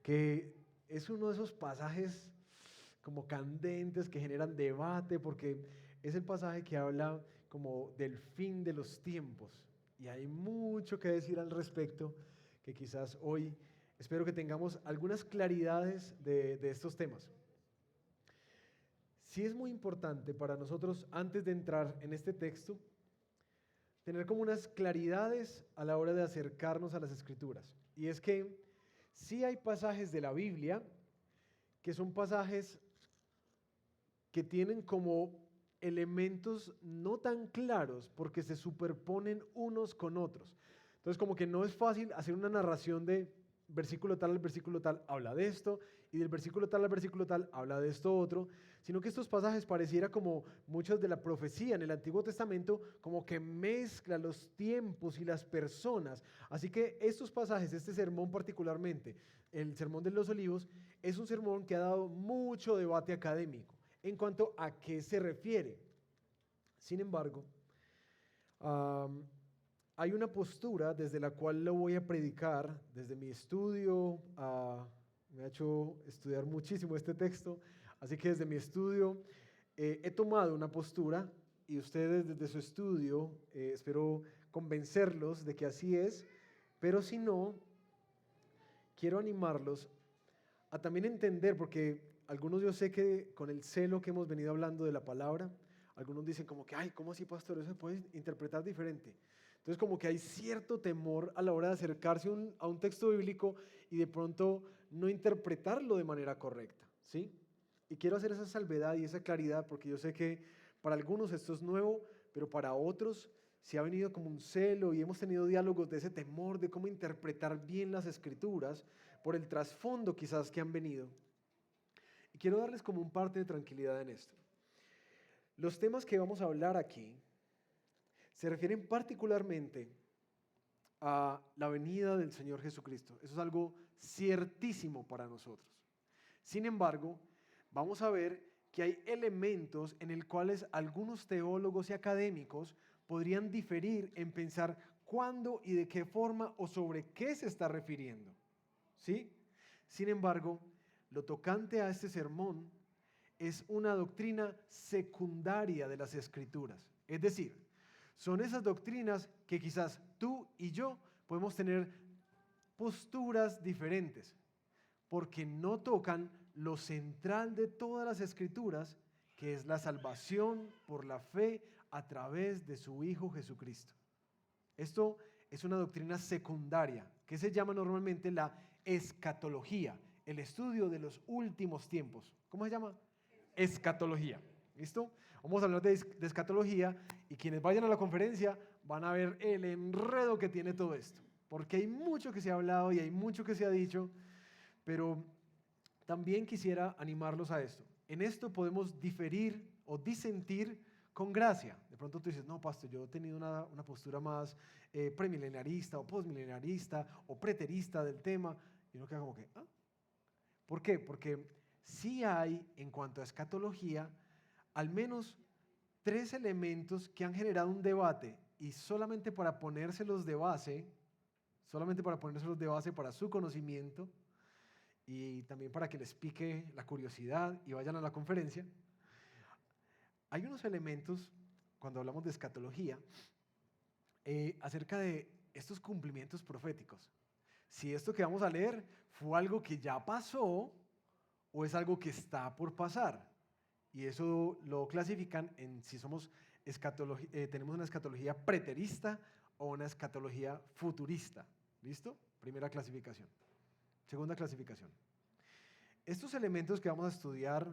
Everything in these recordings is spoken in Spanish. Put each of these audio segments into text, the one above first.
que es uno de esos pasajes como candentes que generan debate, porque es el pasaje que habla como del fin de los tiempos. Y hay mucho que decir al respecto, que quizás hoy espero que tengamos algunas claridades de estos temas. Sí es muy importante para nosotros, antes de entrar en este texto, tener como unas claridades a la hora de acercarnos a las Escrituras. Y es que sí hay pasajes de la Biblia que son pasajes que tienen como elementos no tan claros porque se superponen unos con otros. Entonces como que no es fácil hacer una narración de versículo tal al versículo tal habla de esto y del versículo tal al versículo tal habla de esto otro, sino que estos pasajes pareciera como muchas de la profecía en el Antiguo Testamento como que mezcla los tiempos y las personas. Así que estos pasajes, este sermón particularmente, el Sermón de los Olivos, es un sermón que ha dado mucho debate académico en cuanto a qué se refiere. Sin embargo, hay una postura desde la cual lo voy a predicar, desde mi estudio, me ha hecho estudiar muchísimo este texto, así que desde mi estudio he tomado una postura y ustedes desde su estudio espero convencerlos de que así es, pero si no, quiero animarlos a también entender, porque algunos yo sé que con el celo que hemos venido hablando de la palabra, algunos dicen como que, ay, ¿cómo así, pastor? Eso se puede interpretar diferente. Entonces como que hay cierto temor a la hora de acercarse a un texto bíblico y de pronto no interpretarlo de manera correcta, ¿sí? Y quiero hacer esa salvedad y esa claridad porque yo sé que para algunos esto es nuevo, pero para otros se ha venido como un celo y hemos tenido diálogos de ese temor de cómo interpretar bien las escrituras por el trasfondo quizás que han venido. Y quiero darles como un parte de tranquilidad en esto. Los temas que vamos a hablar aquí se refieren particularmente a la venida del Señor Jesucristo. Eso es algo ciertísimo para nosotros. Sin embargo, vamos a ver que hay elementos en los cuales algunos teólogos y académicos podrían diferir en pensar cuándo y de qué forma o sobre qué se está refiriendo. ¿Sí? Sin embargo, lo tocante a este sermón es una doctrina secundaria de las Escrituras. Es decir, son esas doctrinas que quizás tú y yo podemos tener posturas diferentes, porque no tocan lo central de todas las Escrituras, que es la salvación por la fe a través de su Hijo Jesucristo. Esto es una doctrina secundaria, que se llama normalmente la escatología, el estudio de los últimos tiempos. ¿Cómo se llama? Escatología. ¿Listo? Vamos a hablar de escatología y quienes vayan a la conferencia van a ver el enredo que tiene todo esto, porque hay mucho que se ha hablado y hay mucho que se ha dicho, pero también quisiera animarlos a esto. En esto podemos diferir o disentir con gracia. De pronto tú dices, no, pastor, yo he tenido una postura más premilenarista o postmilenarista o preterista del tema, y uno queda como que, ¿ah? ¿Por qué? Porque sí hay, en cuanto a escatología, al menos 3 elementos que han generado un debate, y solamente para ponérselos de base para su conocimiento, y también para que les pique la curiosidad y vayan a la conferencia, hay unos elementos, cuando hablamos de escatología, acerca de estos cumplimientos proféticos. Si esto que vamos a leer fue algo que ya pasó o es algo que está por pasar. Y eso lo clasifican en si somos tenemos una escatología preterista o una escatología futurista. ¿Listo? Primera clasificación. Segunda clasificación. Estos elementos que vamos a estudiar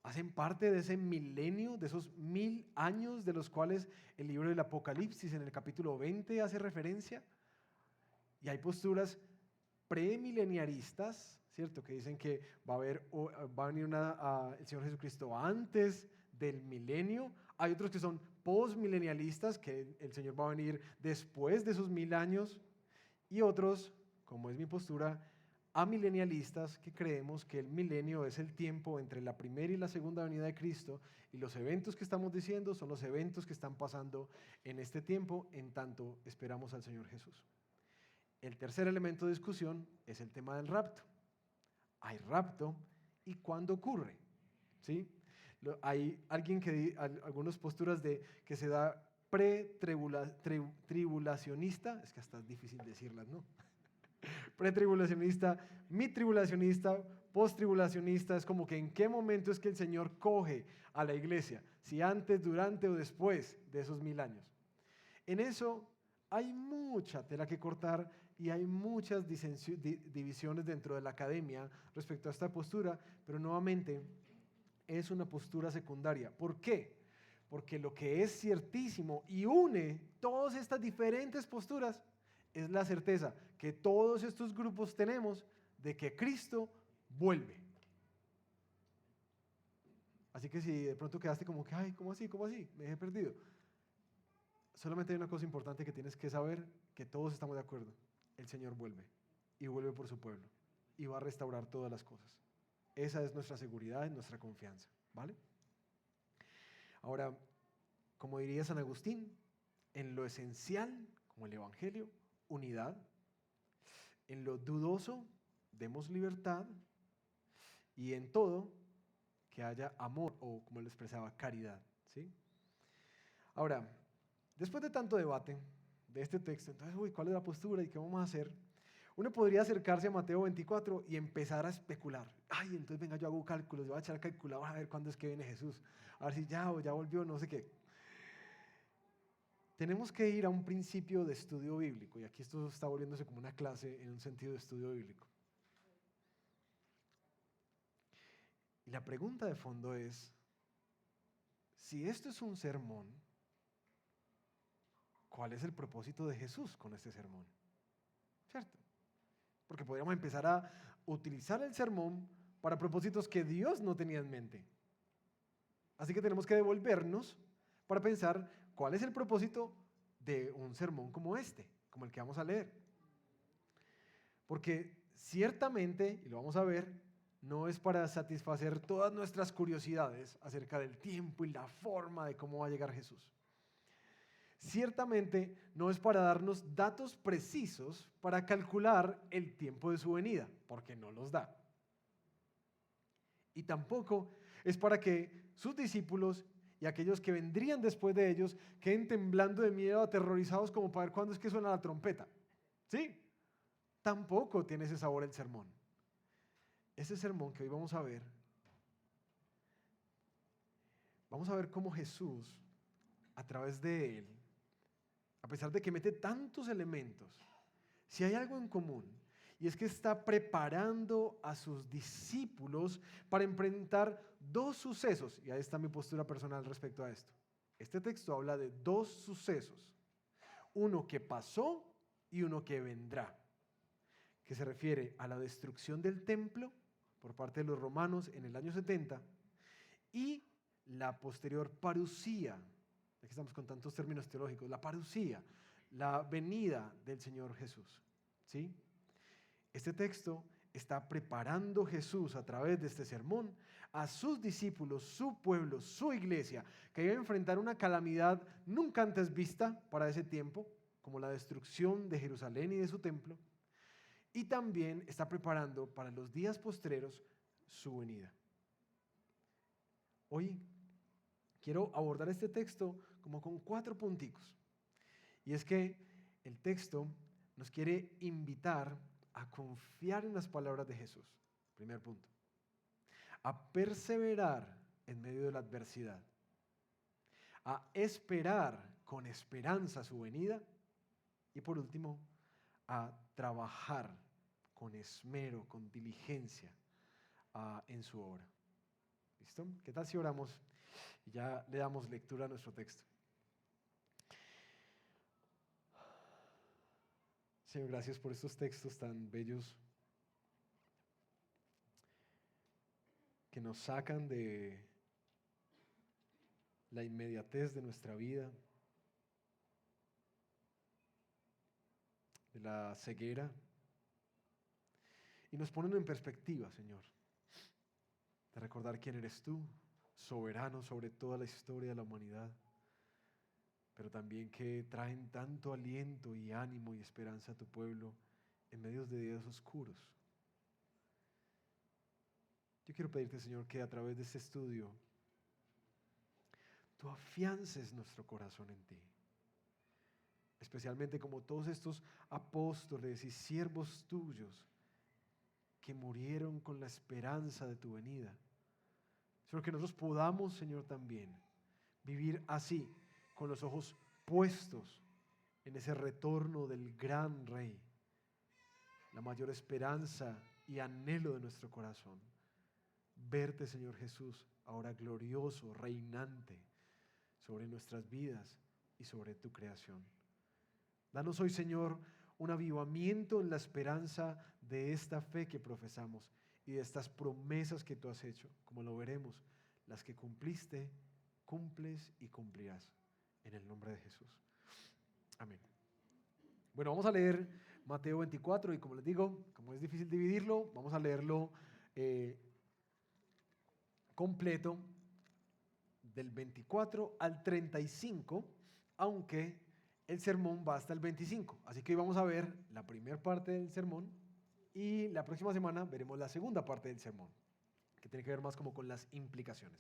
hacen parte de ese milenio, de esos 1000 años de los cuales el libro del Apocalipsis en el capítulo 20 hace referencia. Y hay posturas premileniaristas, ¿cierto? Que dicen que va a venir el Señor Jesucristo antes del milenio. Hay otros que son postmilenialistas, que el Señor va a venir después de esos 1000 años. Y otros, como es mi postura, amilenialistas, que creemos que el milenio es el tiempo entre la primera y la segunda venida de Cristo, y los eventos que estamos diciendo son los eventos que están pasando en este tiempo, en tanto esperamos al Señor Jesús. El tercer elemento de discusión es el tema del rapto. hay rapto y cuándo ocurre, ¿sí? Hay algunas posturas de que se da tribulacionista, es que hasta es difícil decirlas, ¿no? Pretribulacionista, mitribulacionista, posttribulacionista, es como que en qué momento es que el Señor coge a la iglesia, si antes, durante o después de esos 1000 años. En eso hay mucha tela que cortar y hay muchas divisiones dentro de la academia respecto a esta postura, pero nuevamente es una postura secundaria. ¿Por qué? Porque lo que es ciertísimo y une todas estas diferentes posturas es la certeza que todos estos grupos tenemos de que Cristo vuelve. Así que si de pronto quedaste como que, ay, ¿cómo así? ¿Cómo así? Me he perdido. Solamente hay una cosa importante que tienes que saber, que todos estamos de acuerdo. El Señor vuelve y vuelve por su pueblo y va a restaurar todas las cosas. Esa es nuestra seguridad y nuestra confianza, ¿vale? Ahora, como diría San Agustín, en lo esencial, como el Evangelio, unidad. En lo dudoso, demos libertad. Y en todo, que haya amor, o como lo expresaba, caridad, ¿sí? Ahora, después de tanto debate de este texto, entonces, ¿cuál es la postura y qué vamos a hacer? Uno podría acercarse a Mateo 24 y empezar a especular. Ay, entonces venga, yo hago cálculos, yo voy a echar calculadora a ver cuándo es que viene Jesús. A ver si ya o ya volvió, no sé qué. Tenemos que ir a un principio de estudio bíblico, y aquí esto está volviéndose como una clase en un sentido de estudio bíblico. Y la pregunta de fondo es, si esto es un sermón, ¿cuál es el propósito de Jesús con este sermón? ¿Cierto? Porque podríamos empezar a utilizar el sermón para propósitos que Dios no tenía en mente. Así que tenemos que devolvernos para pensar cuál es el propósito de un sermón como este, como el que vamos a leer. Porque ciertamente, y lo vamos a ver, no es para satisfacer todas nuestras curiosidades acerca del tiempo y la forma de cómo va a llegar Jesús. Ciertamente no es para darnos datos precisos para calcular el tiempo de su venida, porque no los da. Y tampoco es para que sus discípulos y aquellos que vendrían después de ellos queden temblando de miedo, aterrorizados como para ver cuándo es que suena la trompeta. ¿Sí? Tampoco tiene ese sabor el sermón. Ese sermón que hoy vamos a ver cómo Jesús, a través de él, a pesar de que mete tantos elementos, si hay algo en común, y es que está preparando a sus discípulos para enfrentar dos sucesos, y ahí está mi postura personal respecto a esto. Este texto habla de dos sucesos, uno que pasó y uno que vendrá, que se refiere a la destrucción del templo por parte de los romanos en el año 70 y la posterior parusía, ya que estamos con tantos términos teológicos, la parusía, la venida del Señor Jesús, ¿sí? Este texto está preparando Jesús a través de este sermón a sus discípulos, su pueblo, su iglesia, que iba a enfrentar una calamidad nunca antes vista para ese tiempo, como la destrucción de Jerusalén y de su templo, y también está preparando para los días postreros su venida. Hoy quiero abordar este texto como con 4 punticos. Y es que el texto nos quiere invitar a confiar en las palabras de Jesús. Primer punto. A perseverar en medio de la adversidad. A esperar con esperanza su venida. Y por último, a trabajar con esmero, con diligencia en su obra. ¿Listo? ¿Qué tal si oramos y ya le damos lectura a nuestro texto? Señor, gracias por estos textos tan bellos que nos sacan de la inmediatez de nuestra vida, de la ceguera, y nos ponen en perspectiva, Señor, de recordar quién eres tú, soberano sobre toda la historia de la humanidad, pero también que traen tanto aliento y ánimo y esperanza a tu pueblo en medio de días oscuros. Yo quiero pedirte, Señor, que a través de este estudio tú afiances nuestro corazón en ti. Especialmente como todos estos apóstoles y siervos tuyos que murieron con la esperanza de tu venida. Señor, que nosotros podamos, Señor, también vivir así, con los ojos puestos en ese retorno del gran Rey, la mayor esperanza y anhelo de nuestro corazón. Verte, Señor Jesús, ahora glorioso, reinante sobre nuestras vidas y sobre tu creación. Danos hoy, Señor, un avivamiento en la esperanza de esta fe que profesamos y de estas promesas que tú has hecho, como lo veremos, las que cumpliste, cumples y cumplirás. En el nombre de Jesús. Amén. Bueno, vamos a leer Mateo 24 y como les digo, como es difícil dividirlo, vamos a leerlo completo del 24 al 35, aunque el sermón va hasta el 25. Así que hoy vamos a ver la primera parte del sermón y la próxima semana veremos la segunda parte del sermón, que tiene que ver más como con las implicaciones.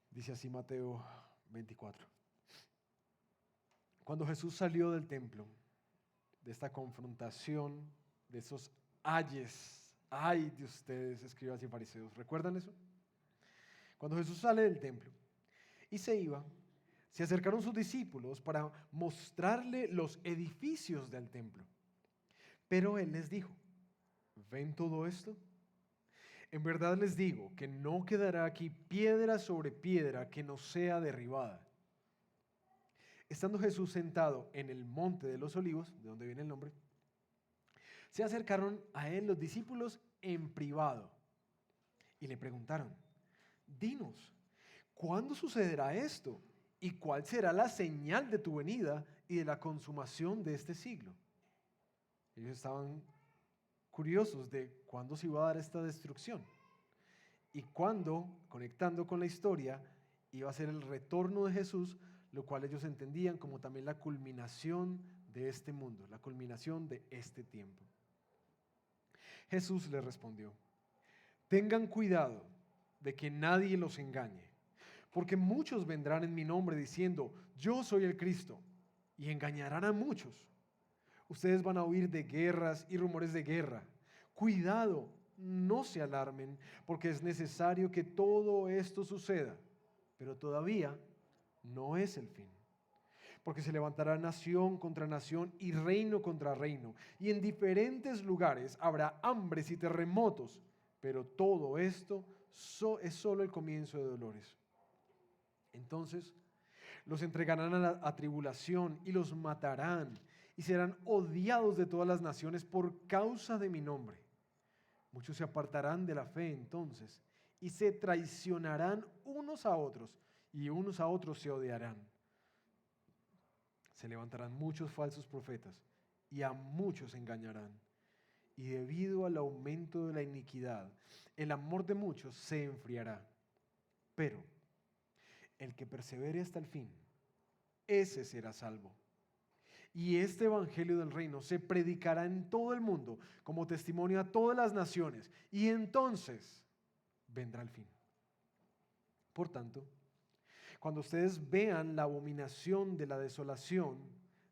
Dice así Mateo 24. Cuando Jesús salió del templo, de esta confrontación, de esos ayes, ay de ustedes, escribas y fariseos, ¿recuerdan eso? Cuando Jesús sale del templo y se iba, se acercaron sus discípulos para mostrarle los edificios del templo. Pero él les dijo, ¿ven todo esto? En verdad les digo que no quedará aquí piedra sobre piedra que no sea derribada. Estando Jesús sentado en el monte de los olivos, de donde viene el nombre, se acercaron a él los discípulos en privado y le preguntaron, dinos, ¿cuándo sucederá esto? ¿Y cuál será la señal de tu venida y de la consumación de este siglo? Ellos estaban curiosos de cuándo se iba a dar esta destrucción y cuándo, conectando con la historia, iba a ser el retorno de Jesús, lo cual ellos entendían como también la culminación de este mundo, la culminación de este tiempo. Jesús les respondió, tengan cuidado de que nadie los engañe, porque muchos vendrán en mi nombre diciendo, yo soy el Cristo, y engañarán a muchos. Ustedes van a oír de guerras y rumores de guerra. Cuidado, no se alarmen, porque es necesario que todo esto suceda, pero todavía no es el fin. Porque se levantará nación contra nación y reino contra reino, y en diferentes lugares habrá hambres y terremotos, pero todo esto es solo el comienzo de dolores. Entonces los entregarán a tribulación y los matarán, y serán odiados de todas las naciones por causa de mi nombre. Muchos se apartarán de la fe entonces, y se traicionarán unos a otros, y unos a otros se odiarán. Se levantarán muchos falsos profetas, y a muchos engañarán. Y debido al aumento de la iniquidad, el amor de muchos se enfriará. Pero el que persevere hasta el fin, ese será salvo. Y este evangelio del reino se predicará en todo el mundo como testimonio a todas las naciones, y entonces vendrá el fin. Por tanto, cuando ustedes vean la abominación de la desolación,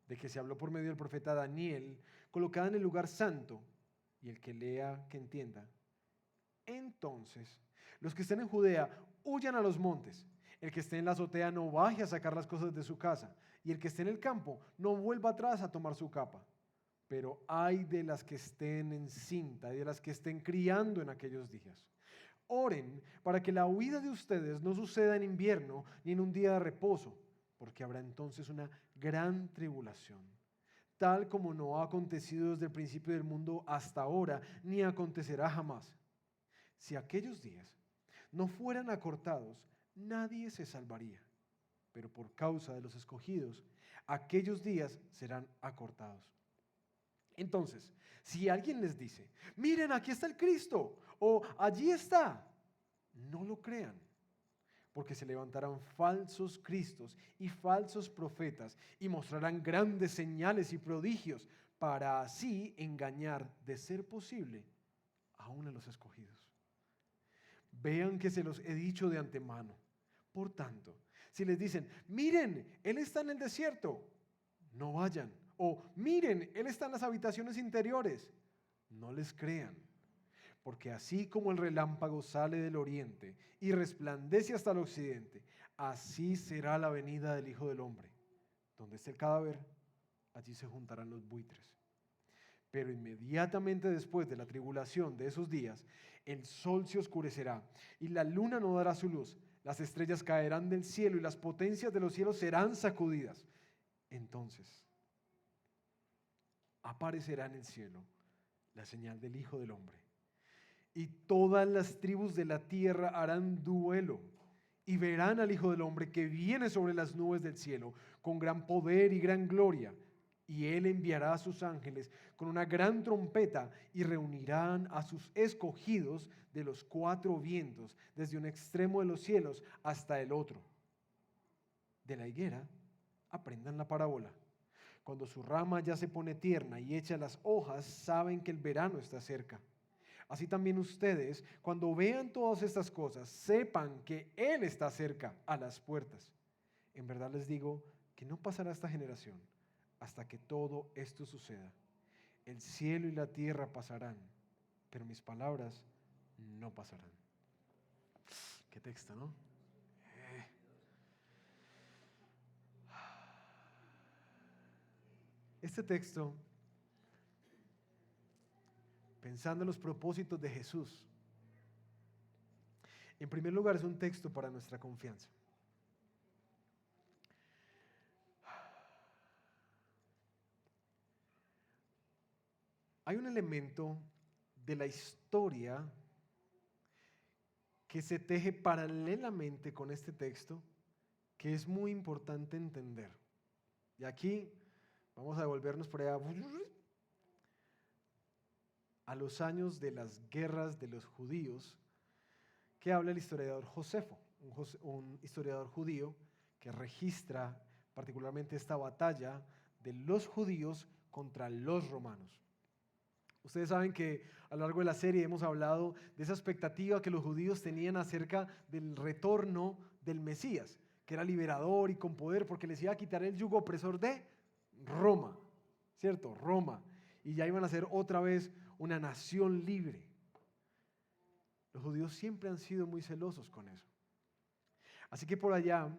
de que se habló por medio del profeta Daniel, colocada en el lugar santo, y el que lea, que entienda, entonces los que estén en Judea huyan a los montes. El que esté en la azotea no baje a sacar las cosas de su casa, y el que esté en el campo no vuelva atrás a tomar su capa. Pero ay de las que estén en cinta y de las que estén criando en aquellos días. Oren para que la huida de ustedes no suceda en invierno ni en un día de reposo, porque habrá entonces una gran tribulación, tal como no ha acontecido desde el principio del mundo hasta ahora, ni acontecerá jamás. Si aquellos días no fueran acortados, nadie se salvaría, pero por causa de los escogidos, aquellos días serán acortados. Entonces, si alguien les dice, miren, aquí está el Cristo, o allí está, no lo crean, porque se levantarán falsos cristos y falsos profetas y mostrarán grandes señales y prodigios para así engañar, de ser posible, aún a los escogidos. Vean que se los he dicho de antemano. Por tanto, si les dicen, miren, Él está en el desierto, no vayan. O miren, Él está en las habitaciones interiores, no les crean. Porque así como el relámpago sale del oriente y resplandece hasta el occidente, así será la venida del Hijo del Hombre. Donde esté el cadáver, allí se juntarán los buitres. Pero inmediatamente después de la tribulación de esos días, el sol se oscurecerá y la luna no dará su luz. Las estrellas caerán del cielo y las potencias de los cielos serán sacudidas. Entonces aparecerá en el cielo la señal del Hijo del Hombre. Y todas las tribus de la tierra harán duelo y verán al Hijo del Hombre que viene sobre las nubes del cielo con gran poder y gran gloria. Y Él enviará a sus ángeles con una gran trompeta y reunirán a sus escogidos de los cuatro vientos, desde un extremo de los cielos hasta el otro. De la higuera aprendan la parábola. Cuando su rama ya se pone tierna y echa las hojas, saben que el verano está cerca. Así también ustedes, cuando vean todas estas cosas, sepan que Él está cerca, a las puertas. En verdad les digo que no pasará esta generación hasta que todo esto suceda. El cielo y la tierra pasarán, pero mis palabras no pasarán. Qué texto, ¿no? Este texto, pensando en los propósitos de Jesús, en primer lugar es un texto para nuestra confianza. Hay un elemento de la historia que se teje paralelamente con este texto que es muy importante entender. Y aquí vamos a devolvernos por allá a los años de las guerras de los judíos, que habla el historiador Josefo, un historiador judío que registra particularmente esta batalla de los judíos contra los romanos. Ustedes saben que a lo largo de la serie hemos hablado de esa expectativa que los judíos tenían acerca del retorno del Mesías, que era liberador y con poder porque les iba a quitar el yugo opresor de Roma, ¿cierto? Roma. Y ya iban a ser otra vez una nación libre. Los judíos siempre han sido muy celosos con eso. Así que por allá,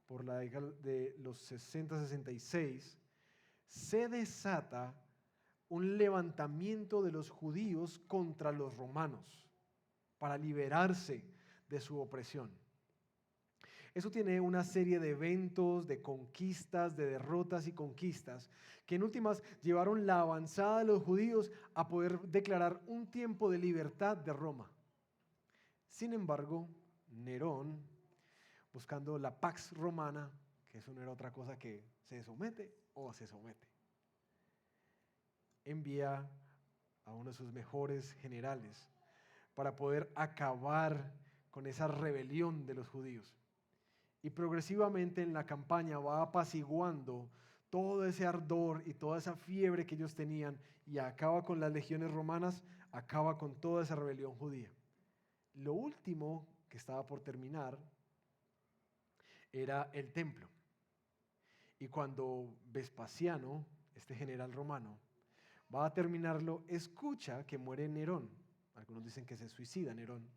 por la década de los 60-66, se desata un levantamiento de los judíos contra los romanos para liberarse de su opresión. Eso tiene una serie de eventos, de conquistas, de derrotas y conquistas, que en últimas llevaron la avanzada de los judíos a poder declarar un tiempo de libertad de Roma. Sin embargo, Nerón, buscando la Pax Romana, que eso no era otra cosa que se somete o se somete, envía a uno de sus mejores generales para poder acabar con esa rebelión de los judíos. Y progresivamente en la campaña va apaciguando todo ese ardor y toda esa fiebre que ellos tenían y acaba con las legiones romanas, acaba con toda esa rebelión judía. Lo último que estaba por terminar era el templo. Y cuando Vespasiano, este general romano, va a terminarlo, escucha que muere Nerón. Algunos dicen que se suicida Nerón.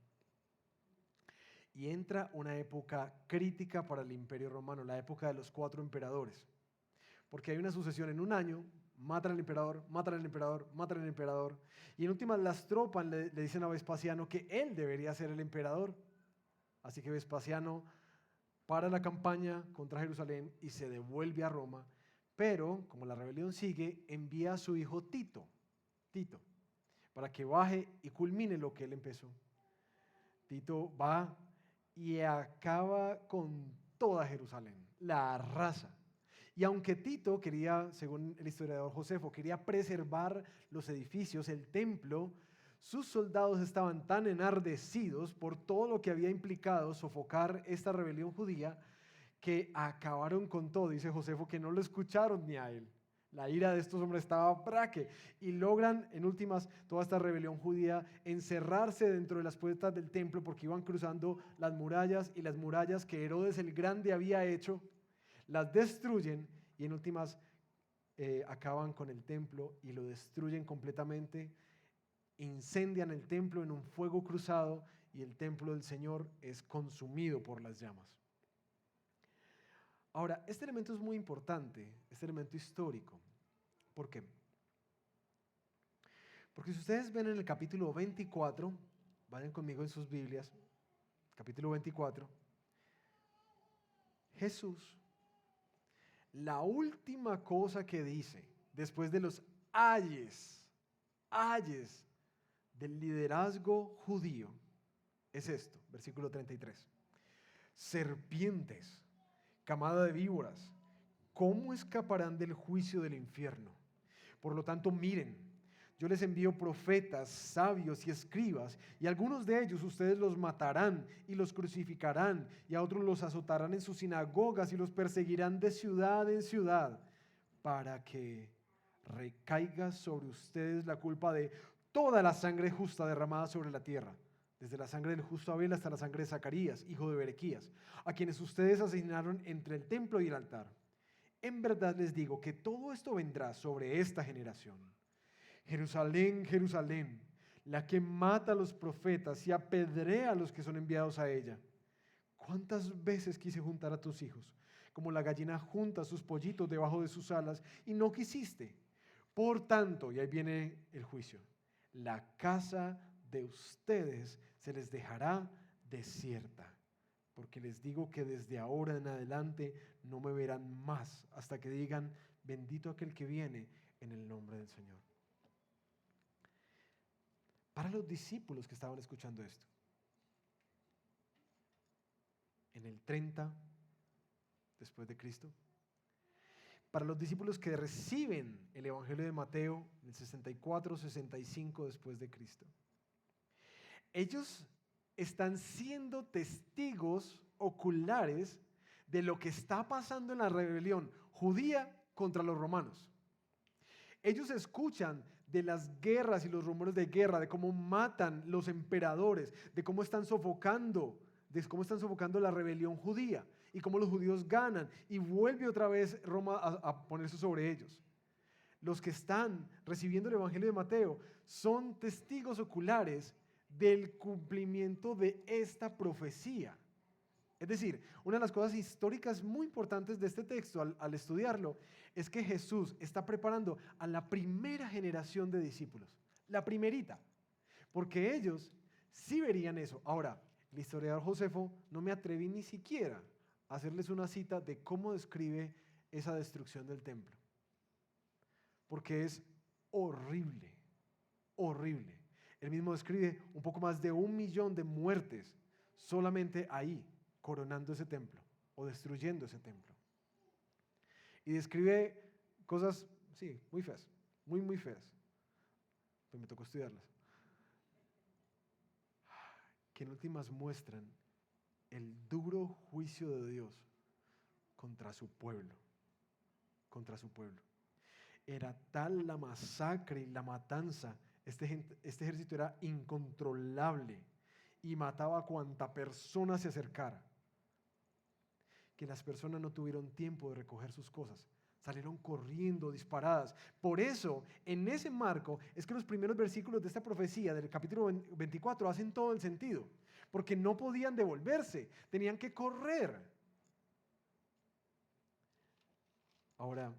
Y entra una época crítica para el Imperio Romano, la época de los 4 emperadores. Porque hay una sucesión en un año, matan al emperador, matan al emperador, matan al emperador. Y en últimas las tropas le dicen a Vespasiano que él debería ser el emperador. Así que Vespasiano para la campaña contra Jerusalén y se devuelve a Roma. Pero, como la rebelión sigue, envía a su hijo Tito, para que baje y culmine lo que él empezó. Tito va y acaba con toda Jerusalén, la arrasa. Y aunque Tito quería, según el historiador Josefo, quería preservar los edificios, el templo, sus soldados estaban tan enardecidos por todo lo que había implicado sofocar esta rebelión judía, que acabaron con todo. Dice Josefo que no lo escucharon ni a él. La ira de estos hombres estaba braque y logran, en últimas, toda esta rebelión judía, encerrarse dentro de las puertas del templo porque iban cruzando las murallas y las murallas que Herodes el Grande había hecho, las destruyen y en últimas acaban con el templo y lo destruyen completamente, incendian el templo en un fuego cruzado y el templo del Señor es consumido por las llamas. Ahora, este elemento es muy importante, este elemento histórico. ¿Por qué? Porque si ustedes ven en el capítulo 24, vayan conmigo en sus Biblias, capítulo 24, Jesús, la última cosa que dice después de los ayes del liderazgo judío es esto, versículo 33. Serpientes, camada de víboras, ¿cómo escaparán del juicio del infierno? Por lo tanto, miren, yo les envío profetas, sabios y escribas, y algunos de ellos ustedes los matarán y los crucificarán, y a otros los azotarán en sus sinagogas y los perseguirán de ciudad en ciudad, para que recaiga sobre ustedes la culpa de toda la sangre justa derramada sobre la tierra, desde la sangre del justo Abel hasta la sangre de Zacarías, hijo de Berequías, a quienes ustedes asesinaron entre el templo y el altar. En verdad les digo que todo esto vendrá sobre esta generación. Jerusalén, Jerusalén, la que mata a los profetas y apedrea a los que son enviados a ella. ¿Cuántas veces quise juntar a tus hijos, como la gallina junta sus pollitos debajo de sus alas, y no quisiste? Por tanto, y ahí viene el juicio, la casa de ustedes se les dejará desierta, porque les digo que desde ahora en adelante no me verán más hasta que digan, bendito aquel que viene en el nombre del Señor. Para los discípulos que estaban escuchando esto, en el 30 después de Cristo, para los discípulos que reciben el Evangelio de Mateo, en el 64, 65 después de Cristo, ellos están siendo testigos oculares de lo que está pasando en la rebelión judía contra los romanos. Ellos escuchan de las guerras y los rumores de guerra, de cómo matan los emperadores, de cómo están sofocando la rebelión judía y cómo los judíos ganan y vuelve otra vez Roma a ponerse sobre ellos. Los que están recibiendo el Evangelio de Mateo son testigos oculares del cumplimiento de esta profecía. Es decir, una de las cosas históricas muy importantes de este texto al estudiarlo es que Jesús está preparando a la primera generación de discípulos, la primerita, porque ellos sí verían eso. Ahora, el historiador Josefo no me atreví ni siquiera a hacerles una cita de cómo describe esa destrucción del templo, porque es horrible, horrible. Él mismo describe un poco más de 1 millón de muertes solamente ahí, coronando ese templo o destruyendo ese templo. Y describe cosas, sí, muy feas, muy, muy feas. Pues me tocó estudiarlas. Que en últimas muestran el duro juicio de Dios contra su pueblo, contra su pueblo. Era tal la masacre y la matanza, este ejército era incontrolable y mataba a cuanta persona se acercara, que las personas no tuvieron tiempo de recoger sus cosas, salieron corriendo, disparadas. Por eso, en ese marco, es que los primeros versículos de esta profecía del capítulo 24 hacen todo el sentido, porque no podían devolverse, tenían que correr. Ahora,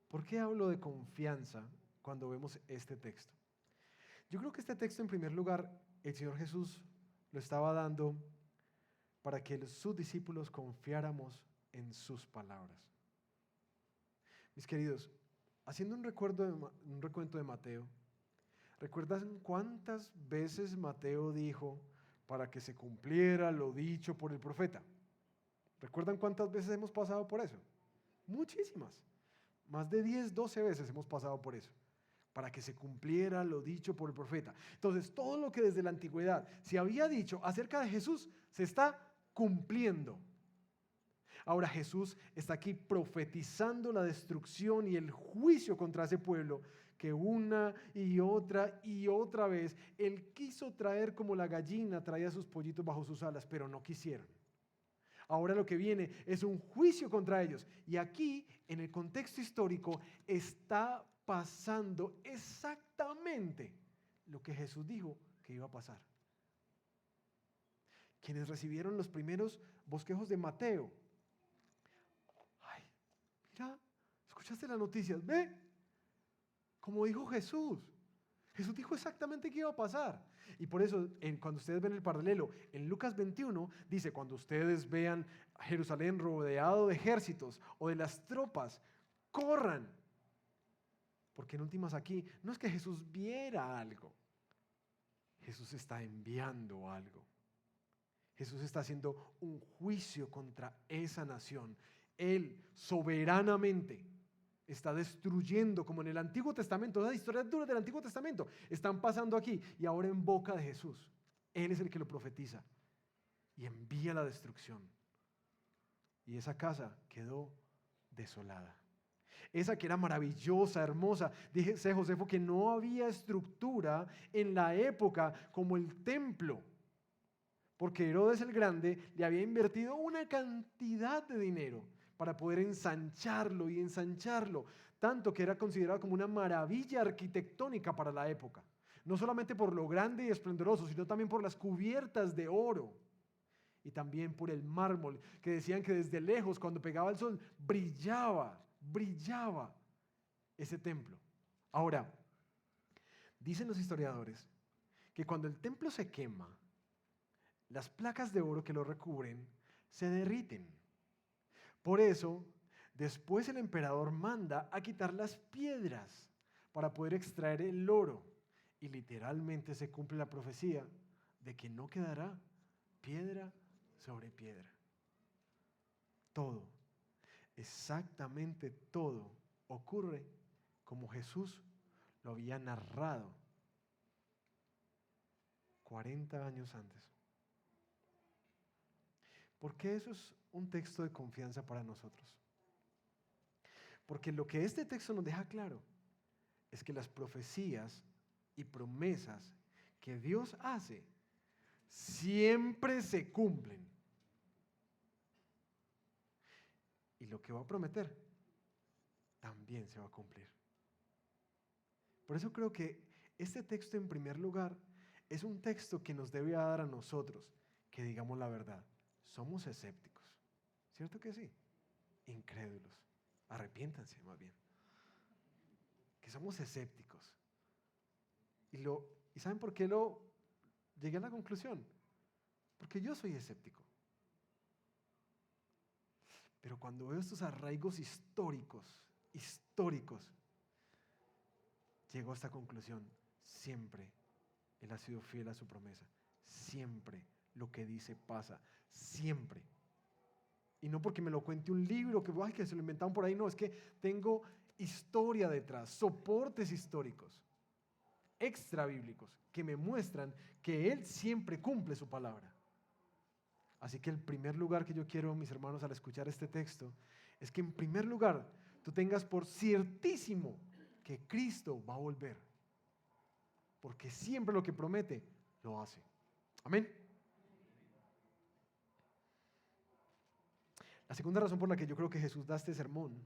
¿por qué hablo de confianza cuando vemos este texto? Yo creo que este texto, en primer lugar, el Señor Jesús lo estaba dando para que sus discípulos confiáramos en sus palabras. Mis queridos, haciendo un recuento de Mateo, ¿recuerdan cuántas veces Mateo dijo para que se cumpliera lo dicho por el profeta? ¿Recuerdan cuántas veces hemos pasado por eso? Muchísimas. Más de 10, 12 veces hemos pasado por eso, para que se cumpliera lo dicho por el profeta. Entonces, todo lo que desde la antigüedad se había dicho acerca de Jesús se está cumpliendo. Ahora Jesús está aquí profetizando la destrucción y el juicio contra ese pueblo que una y otra vez Él quiso traer como la gallina traía sus pollitos bajo sus alas, pero no quisieron. Ahora lo que viene es un juicio contra ellos. Y aquí, en el contexto histórico, está pasando exactamente lo que Jesús dijo que iba a pasar. Quienes recibieron los primeros bosquejos de Mateo. Ay, mira, escuchaste las noticias, ve, como dijo Jesús. Jesús dijo exactamente qué iba a pasar. Y por eso, cuando ustedes ven el paralelo, en Lucas 21 dice, cuando ustedes vean a Jerusalén rodeado de ejércitos o de las tropas, corran. Porque en últimas aquí, no es que Jesús viera algo. Jesús está enviando algo. Jesús está haciendo un juicio contra esa nación. Él soberanamente está destruyendo, como en el Antiguo Testamento, las historias duras del Antiguo Testamento están pasando aquí y ahora en boca de Jesús. Él es el que lo profetiza y envía la destrucción. Y esa casa quedó desolada. Esa que era maravillosa, hermosa. Dice Josefo que no había estructura en la época como el templo, porque Herodes el Grande le había invertido una cantidad de dinero para poder ensancharlo y ensancharlo, tanto que era considerado como una maravilla arquitectónica para la época. No solamente por lo grande y esplendoroso, sino también por las cubiertas de oro y también por el mármol, que decían que desde lejos, cuando pegaba el sol, brillaba ese templo. Ahora, dicen los historiadores que cuando el templo se quema, las placas de oro que lo recubren se derriten. Por eso, después el emperador manda a quitar las piedras para poder extraer el oro. Y literalmente se cumple la profecía de que no quedará piedra sobre piedra. Todo, exactamente todo, ocurre como Jesús lo había narrado 40 años antes. ¿Por qué eso es un texto de confianza para nosotros? Porque lo que este texto nos deja claro es que las profecías y promesas que Dios hace siempre se cumplen. Y lo que va a prometer también se va a cumplir. Por eso creo que este texto, en primer lugar, es un texto que nos debe dar a nosotros que digamos la verdad. Somos escépticos, ¿cierto que sí? Incrédulos. Arrepiéntanse más bien. Que somos escépticos. ¿Y saben por qué llegué a la conclusión? Porque yo soy escéptico. Pero cuando veo estos arraigos históricos, llego a esta conclusión. Siempre Él ha sido fiel a su promesa. Siempre lo que dice pasa. Siempre. Y no porque me lo cuente un libro que se lo inventaron por ahí. No, es que tengo historia detrás, soportes históricos, extra bíblicos, que me muestran que Él siempre cumple su palabra. Así que el primer lugar que yo quiero, mis hermanos, al escuchar este texto, es que en primer lugar tú tengas por ciertísimo que Cristo va a volver. Porque siempre lo que promete, lo hace. Amén. La segunda razón por la que yo creo que Jesús da este sermón,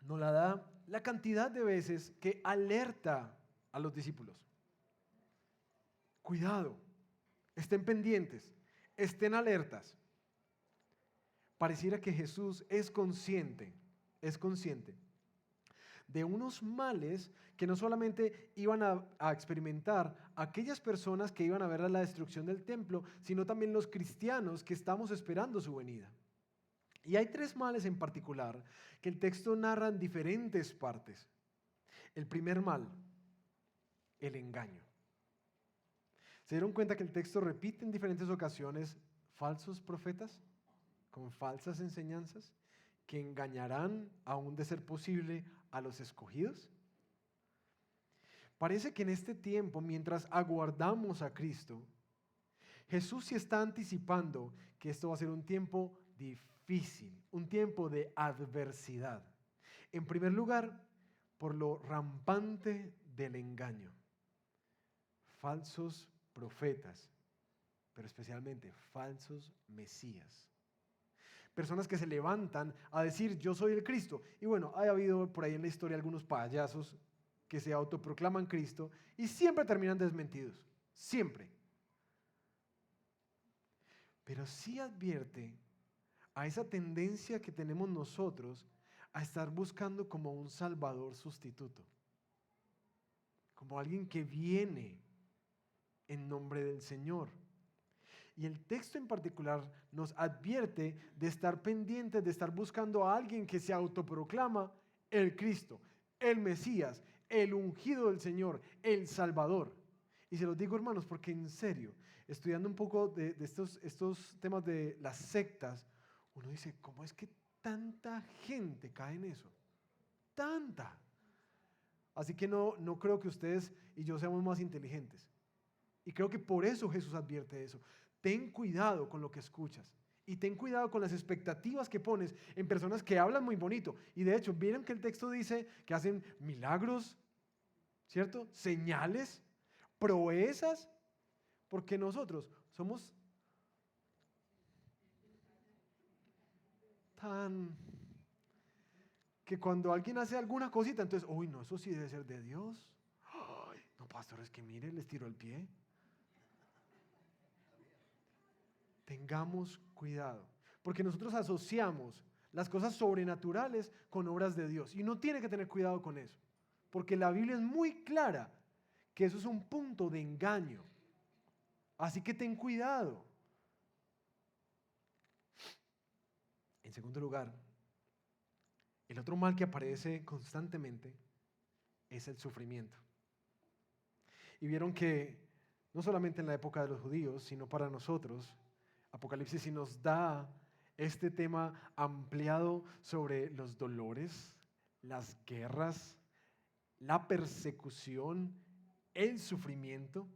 nos la da la cantidad de veces que alerta a los discípulos. Cuidado, estén pendientes, estén alertas. Pareciera que Jesús es consciente de unos males que no solamente iban a experimentar aquellas personas que iban a ver la destrucción del templo, sino también los cristianos que estamos esperando su venida. Y hay 3 males en particular que el texto narra en diferentes partes. El primer mal, el engaño. ¿Se dieron cuenta que el texto repite en diferentes ocasiones falsos profetas con falsas enseñanzas que engañarán, aún de ser posible, a los escogidos? Parece que en este tiempo, mientras aguardamos a Cristo, Jesús sí está anticipando que esto va a ser un tiempo difícil, un tiempo de adversidad. En primer lugar, por lo rampante del engaño. Falsos profetas, pero especialmente falsos mesías. Personas que se levantan a decir, yo soy el Cristo. Y bueno, ha habido por ahí en la historia algunos payasos que se autoproclaman Cristo y siempre terminan desmentidos. Siempre. Pero sí advierte a esa tendencia que tenemos nosotros a estar buscando como un Salvador sustituto. Como alguien que viene en nombre del Señor. Y el texto en particular nos advierte de estar pendientes, de estar buscando a alguien que se autoproclama el Cristo, el Mesías, el ungido del Señor, el Salvador. Y se los digo, hermanos, porque en serio, estudiando un poco de estos temas de las sectas, uno dice, ¿cómo es que tanta gente cae en eso? Tanta. Así que no creo que ustedes y yo seamos más inteligentes. Y creo que por eso Jesús advierte eso. Ten cuidado con lo que escuchas. Y ten cuidado con las expectativas que pones en personas que hablan muy bonito. Y de hecho, ¿vieron que el texto dice que hacen milagros? ¿Cierto? Señales, proezas. Porque nosotros somos tan... que cuando alguien hace alguna cosita, entonces, uy, no, eso sí debe ser de Dios. Ay, no, pastor, es que mire, les tiró el pie. Tengamos cuidado, porque nosotros asociamos las cosas sobrenaturales con obras de Dios. Y uno tiene que tener cuidado con eso, porque la Biblia es muy clara que eso es un punto de engaño. Así que ten cuidado. En segundo lugar, el otro mal que aparece constantemente es el sufrimiento. Y vieron que no solamente en la época de los judíos, sino para nosotros, Apocalipsis sí nos da este tema ampliado sobre los dolores, las guerras, la persecución, el sufrimiento,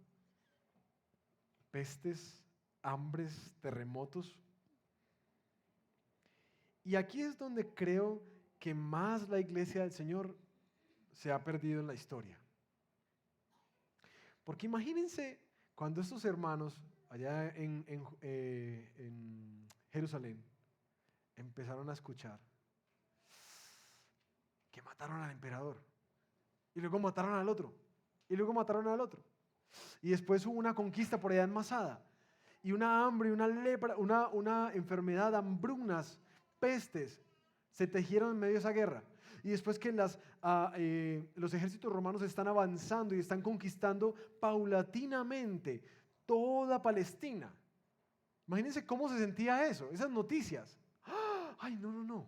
pestes, hambres, terremotos. Y aquí es donde creo que más la iglesia del Señor se ha perdido en la historia. Porque imagínense cuando estos hermanos allá en Jerusalén empezaron a escuchar que mataron al emperador y luego mataron al otro y luego mataron al otro y después hubo una conquista por allá en Masada y una hambre, una lepra, una enfermedad, hambrunas, pestes se tejieron en medio de esa guerra. Y después que los ejércitos romanos están avanzando y están conquistando paulatinamente toda Palestina. Imagínense cómo se sentía eso, esas noticias. ¡Ah! Ay, no.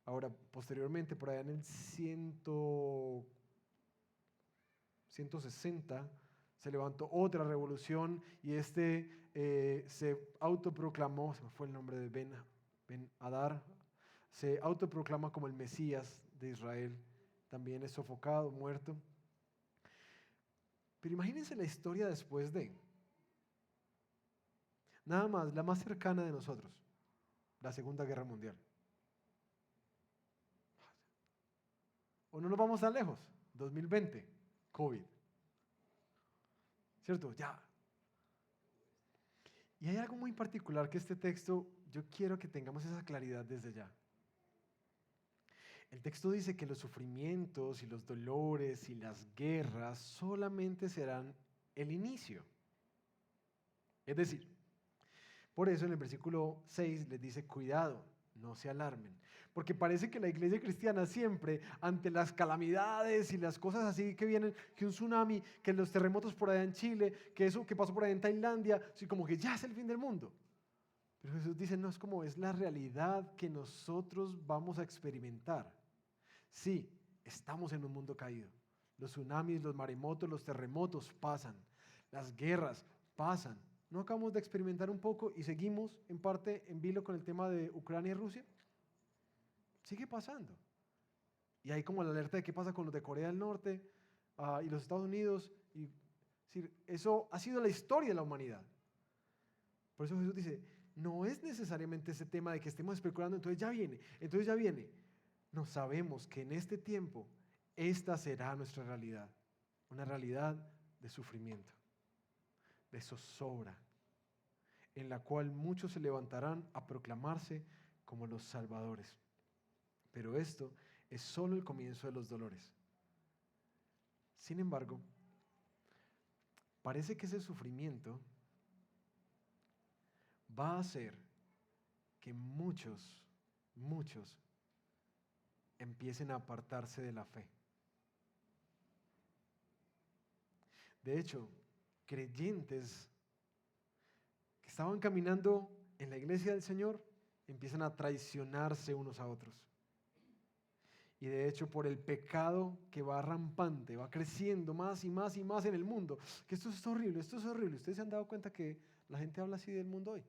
Ahora, posteriormente, por allá en el 160, se levantó otra revolución y se autoproclamó, se me fue el nombre de Ben Hadad, se autoproclama como el Mesías de Israel. También es sofocado, muerto. Pero imagínense la historia después de. Nada más, la más cercana de nosotros, la Segunda Guerra Mundial. ¿O no nos vamos tan lejos? 2020, COVID. ¿Cierto? Ya. Y hay algo muy particular que este texto, yo quiero que tengamos esa claridad desde ya. El texto dice que los sufrimientos y los dolores y las guerras solamente serán el inicio. Es decir, por eso en el versículo 6 les dice, cuidado, no se alarmen. Porque parece que la iglesia cristiana siempre, ante las calamidades y las cosas así que vienen, que un tsunami, que los terremotos por allá en Chile, que eso que pasó por allá en Tailandia, así como que ya es el fin del mundo. Pero Jesús dice, no, es como es la realidad que nosotros vamos a experimentar. Sí, estamos en un mundo caído. Los tsunamis, los maremotos, los terremotos pasan. Las guerras pasan. ¿No acabamos de experimentar un poco y seguimos en parte en vilo con el tema de Ucrania y Rusia? Sigue pasando. Y hay como la alerta de qué pasa con los de Corea del Norte y los Estados Unidos. Es decir, eso ha sido la historia de la humanidad. Por eso Jesús dice, no es necesariamente ese tema de que estemos especulando, entonces ya viene, entonces ya viene. No, sabemos que en este tiempo esta será nuestra realidad, una realidad de sufrimiento, de zozobra, en la cual muchos se levantarán a proclamarse como los salvadores. Pero esto es solo el comienzo de los dolores. Sin embargo, parece que ese sufrimiento va a hacer que muchos empiecen a apartarse de la fe. De hecho, creyentes que estaban caminando en la iglesia del Señor empiezan a traicionarse unos a otros. Y de hecho, por el pecado que va rampante, va creciendo más y más y más en el mundo, que esto es horrible, esto es horrible. ¿Ustedes se han dado cuenta que la gente habla así del mundo hoy?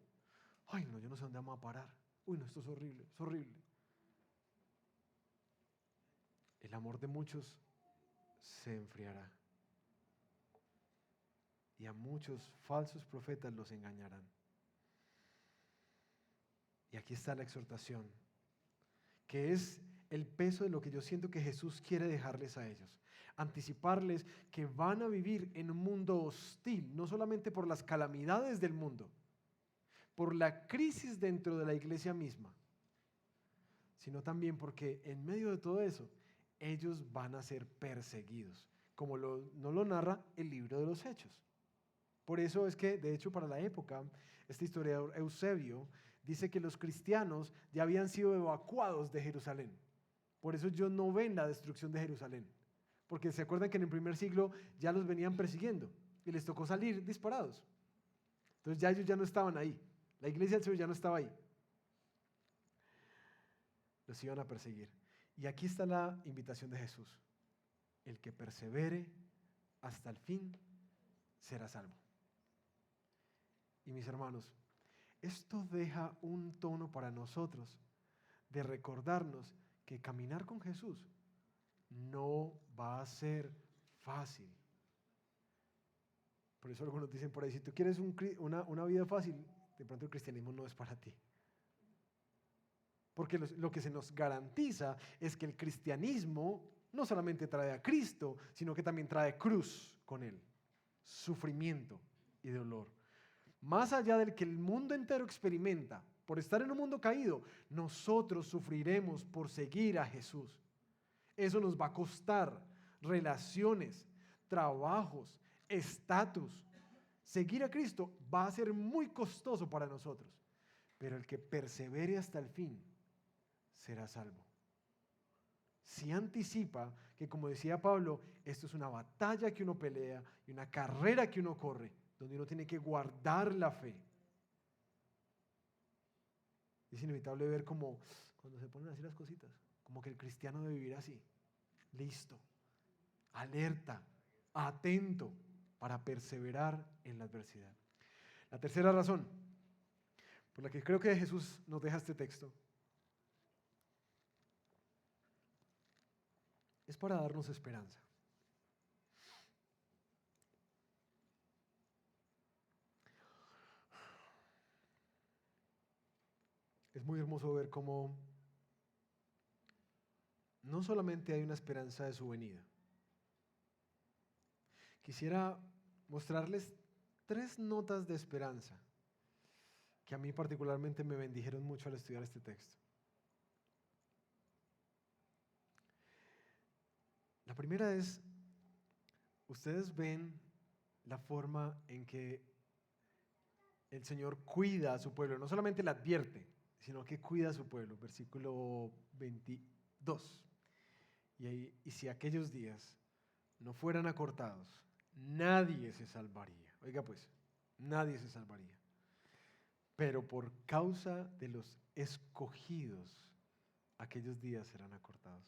Ay, no, yo no sé dónde vamos a parar. Uy, no, esto es horrible, es horrible. El amor de muchos se enfriará. Y a muchos falsos profetas los engañarán. Y aquí está la exhortación, que es el peso de lo que yo siento que Jesús quiere dejarles a ellos. Anticiparles que van a vivir en un mundo hostil, no solamente por las calamidades del mundo, por la crisis dentro de la iglesia misma, sino también porque en medio de todo eso, ellos van a ser perseguidos, como nos lo narra el libro de los Hechos. Por eso es que, de hecho, para la época, este historiador Eusebio dice que los cristianos ya habían sido evacuados de Jerusalén. Por eso ellos no ven la destrucción de Jerusalén, porque se acuerdan que en el primer siglo ya los venían persiguiendo y les tocó salir disparados. Entonces ya ellos ya no estaban ahí, la iglesia del Señor ya no estaba ahí. Los iban a perseguir. Y aquí está la invitación de Jesús. El que persevere hasta el fin será salvo. Y mis hermanos, esto deja un tono para nosotros de recordarnos que caminar con Jesús no va a ser fácil. Por eso algunos dicen por ahí, si tú quieres una vida fácil, de pronto el cristianismo no es para ti. Porque lo que se nos garantiza es que el cristianismo no solamente trae a Cristo, sino que también trae cruz con él, sufrimiento y dolor. Más allá del que el mundo entero experimenta por estar en un mundo caído, nosotros sufriremos por seguir a Jesús. Eso nos va a costar relaciones, trabajos, estatus. Seguir a Cristo va a ser muy costoso para nosotros, pero el que persevere hasta el fin será salvo. Si anticipa que, como decía Pablo, esto es una batalla que uno pelea y una carrera que uno corre, donde uno tiene que guardar la fe. Es inevitable ver como cuando se ponen así las cositas, como que el cristiano debe vivir así, listo, alerta, atento para perseverar en la adversidad. La tercera razón por la que creo que Jesús nos deja este texto es para darnos esperanza. Es muy hermoso ver cómo no solamente hay una esperanza de su venida. Quisiera mostrarles 3 notas de esperanza que a mí particularmente me bendijeron mucho al estudiar este texto. La primera es, ustedes ven la forma en que el Señor cuida a su pueblo, no solamente le advierte, sino que cuida a su pueblo. Versículo 22. Y si aquellos días no fueran acortados, nadie se salvaría. Oiga pues, nadie se salvaría. Pero por causa de los escogidos, aquellos días serán acortados.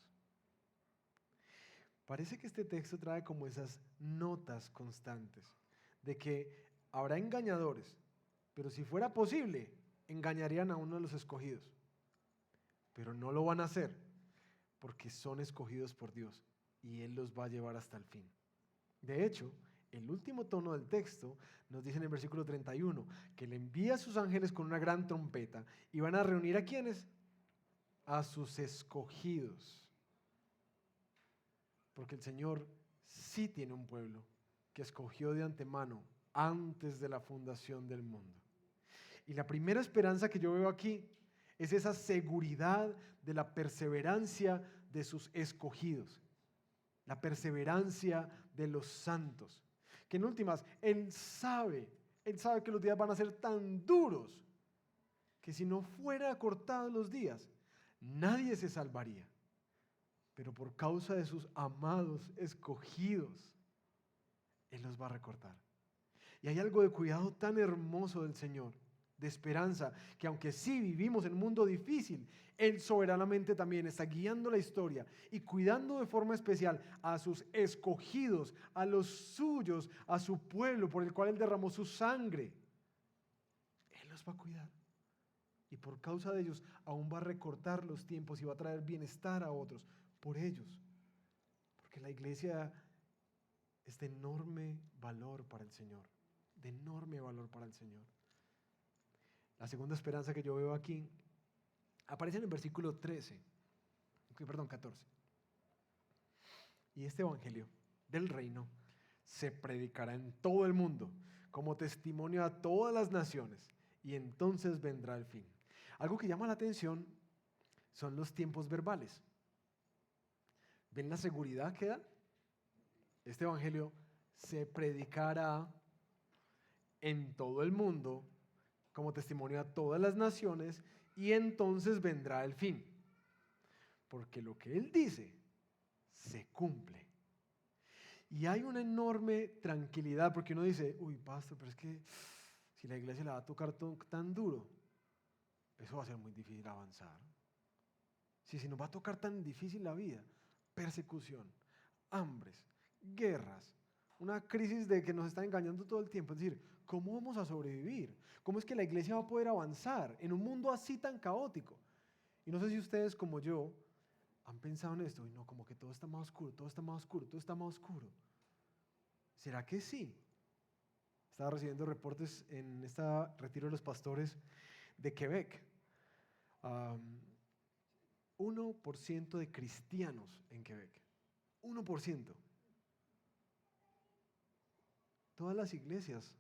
Parece que este texto trae como esas notas constantes de que habrá engañadores, pero si fuera posible, engañarían a uno de los escogidos. Pero no lo van a hacer porque son escogidos por Dios y Él los va a llevar hasta el fin. De hecho, El último tono del texto nos dice en el versículo 31 que le envía a sus ángeles con una gran trompeta y van a reunir ¿a quiénes? A sus escogidos. Porque el Señor sí tiene un pueblo que escogió de antemano antes de la fundación del mundo. Y la primera esperanza que yo veo aquí es esa seguridad de la perseverancia de sus escogidos, la perseverancia de los santos. Que en últimas, Él sabe que los días van a ser tan duros que si no fuera acortados los días, nadie se salvaría. Pero por causa de sus amados escogidos, Él los va a recortar. Y hay algo de cuidado tan hermoso del Señor, de esperanza, que aunque sí vivimos en un mundo difícil, Él soberanamente también está guiando la historia y cuidando de forma especial a sus escogidos, a los suyos, a su pueblo por el cual Él derramó su sangre. Él los va a cuidar. Y por causa de ellos aún va a recortar los tiempos y va a traer bienestar a otros por ellos. Porque la iglesia es de enorme valor para el Señor, de enorme valor para el Señor. La segunda esperanza que yo veo aquí aparece en el versículo 14. Y este evangelio del reino se predicará en todo el mundo como testimonio a todas las naciones y entonces vendrá el fin. Algo que llama la atención son los tiempos verbales. ¿Ven la seguridad que da? Este evangelio se predicará en todo el mundo como testimonio a todas las naciones y entonces vendrá el fin. Porque lo que Él dice se cumple. Y hay una enorme tranquilidad porque uno dice, uy, pastor, pero es que si la iglesia la va a tocar tan duro, eso va a ser muy difícil avanzar. Si nos va a tocar tan difícil la vida, persecución, hambres, guerras, una crisis de que nos está engañando todo el tiempo. Es decir, ¿cómo vamos a sobrevivir? ¿Cómo es que la iglesia va a poder avanzar en un mundo así tan caótico? Y no sé si ustedes como yo han pensado en esto, y no, como que todo está más oscuro, todo está más oscuro, todo está más oscuro. ¿Será que sí? Estaba recibiendo reportes en este retiro de los pastores de Quebec. 1% de cristianos en Quebec. 1%. Todas las iglesias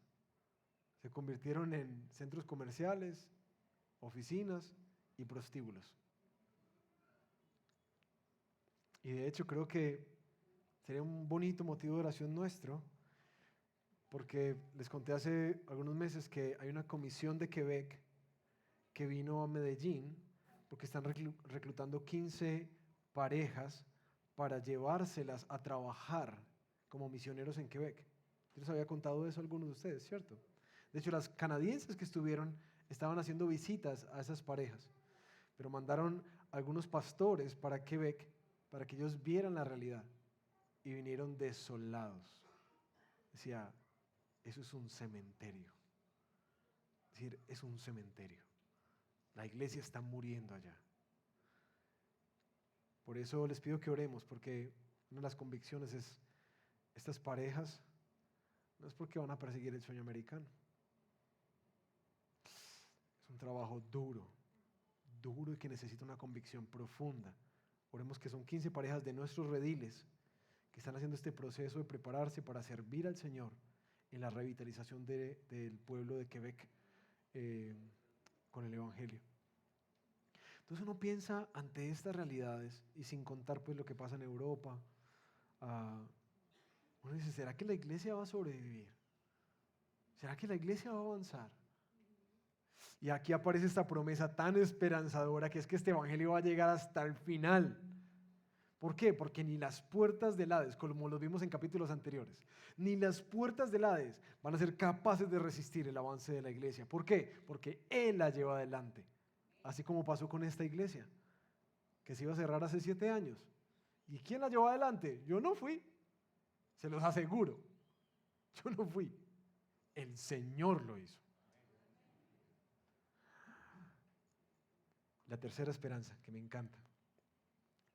se convirtieron en centros comerciales, oficinas y prostíbulos. Y de hecho creo que sería un bonito motivo de oración nuestro, porque les conté hace algunos meses que hay una comisión de Quebec que vino a Medellín, porque están reclutando 15 parejas para llevárselas a trabajar como misioneros en Quebec. Yo les había contado eso a algunos de ustedes, ¿cierto? De hecho, las canadienses que estuvieron estaban haciendo visitas a esas parejas, pero mandaron algunos pastores para Quebec para que ellos vieran la realidad y vinieron desolados. Decía, eso es un cementerio. Es decir, es un cementerio. La iglesia está muriendo allá. Por eso les pido que oremos, porque una de las convicciones es, estas parejas no es porque van a perseguir el sueño americano. Es un trabajo duro y que necesita una convicción profunda. Oremos que son 15 parejas de nuestros rediles que están haciendo este proceso de prepararse para servir al Señor en la revitalización del pueblo de Quebec con el Evangelio. Entonces uno piensa ante estas realidades y sin contar pues lo que pasa en Europa, uno dice, ¿será que la iglesia va a sobrevivir? ¿Será que la iglesia va a avanzar? Y aquí aparece esta promesa tan esperanzadora que es que este evangelio va a llegar hasta el final. ¿Por qué? Porque ni las puertas del Hades, como lo vimos en capítulos anteriores, ni las puertas del Hades van a ser capaces de resistir el avance de la iglesia. ¿Por qué? Porque Él la lleva adelante. Así como pasó con esta iglesia, que se iba a cerrar hace 7 años. ¿Y quién la llevó adelante? Yo no fui, se los aseguro. Yo no fui, el Señor lo hizo. La tercera esperanza, que me encanta,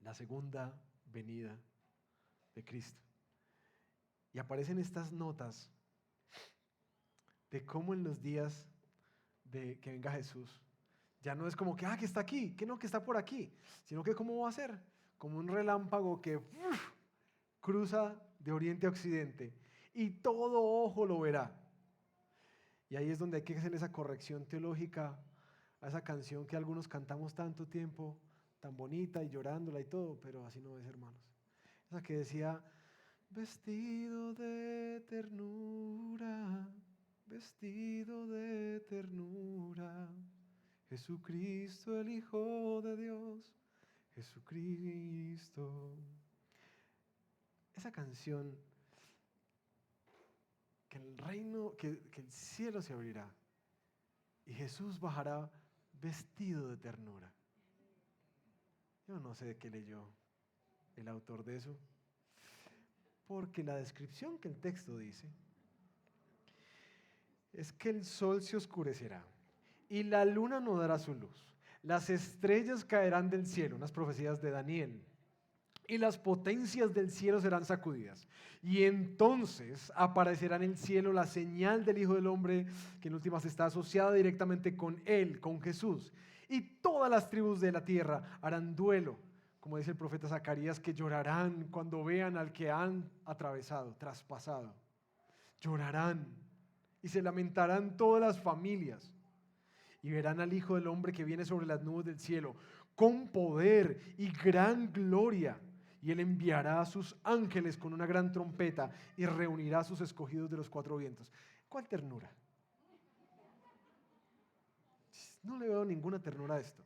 la segunda venida de Cristo. Y aparecen estas notas de cómo en los días de que venga Jesús, ya no es como que está aquí, que no, que está por aquí, sino que cómo va a ser, como un relámpago que cruza de oriente a occidente y todo ojo lo verá. Y ahí es donde hay que hacer esa corrección teológica a esa canción que algunos cantamos tanto tiempo, tan bonita y llorándola y todo, pero así no es, hermanos. Esa que decía, vestido de ternura, vestido de ternura, Jesucristo el Hijo de Dios, Jesucristo. Esa canción, que el reino, que el cielo se abrirá y Jesús bajará vestido de ternura. Yo no sé de qué leyó el autor de eso, porque la descripción que el texto dice es que el sol se oscurecerá y la luna no dará su luz. Las estrellas caerán del cielo, unas profecías de Daniel, y las potencias del cielo serán sacudidas. Y entonces aparecerá en el cielo la señal del Hijo del Hombre, que en últimas está asociada directamente con Él, con Jesús. Y todas las tribus de la tierra harán duelo, como dice el profeta Zacarías, que llorarán cuando vean al que han atravesado, traspasado. Llorarán y se lamentarán todas las familias. Y verán al Hijo del Hombre que viene sobre las nubes del cielo, con poder y gran gloria. Y Él enviará a sus ángeles con una gran trompeta y reunirá a sus escogidos de los cuatro vientos. ¿Cuál ternura? No le veo ninguna ternura a esto.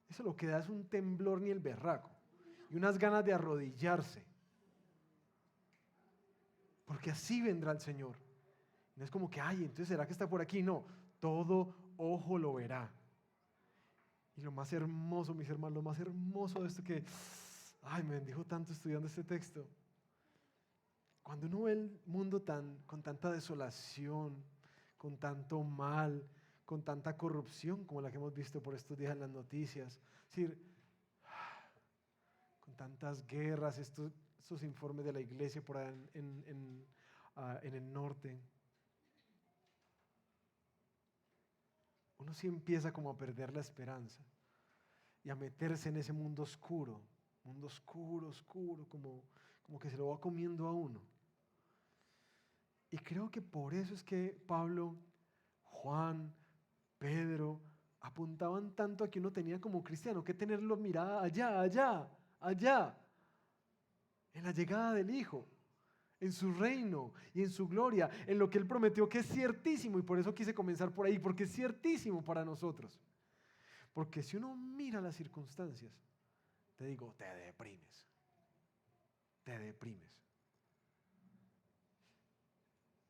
Eso lo que da es un temblor ni el berraco y unas ganas de arrodillarse. Porque así vendrá el Señor. No es como que, entonces ¿será que está por aquí? No, todo ojo lo verá. Y lo más hermoso, mis hermanos, lo más hermoso de esto que, me bendijo tanto estudiando este texto. Cuando uno ve el mundo con tanta desolación, con tanto mal, con tanta corrupción como la que hemos visto por estos días en las noticias, es decir, con tantas guerras, estos informes de la iglesia por ahí en el norte, uno sí empieza como a perder la esperanza y a meterse en ese mundo oscuro, como que se lo va comiendo a uno. Y creo que por eso es que Pablo, Juan, Pedro apuntaban tanto a que uno tenía como cristiano que tenerlo mirada allá, en la llegada del Hijo, en su reino y en su gloria, en lo que Él prometió, que es ciertísimo, y por eso quise comenzar por ahí, porque es ciertísimo para nosotros. Porque si uno mira las circunstancias, te digo, te deprimes.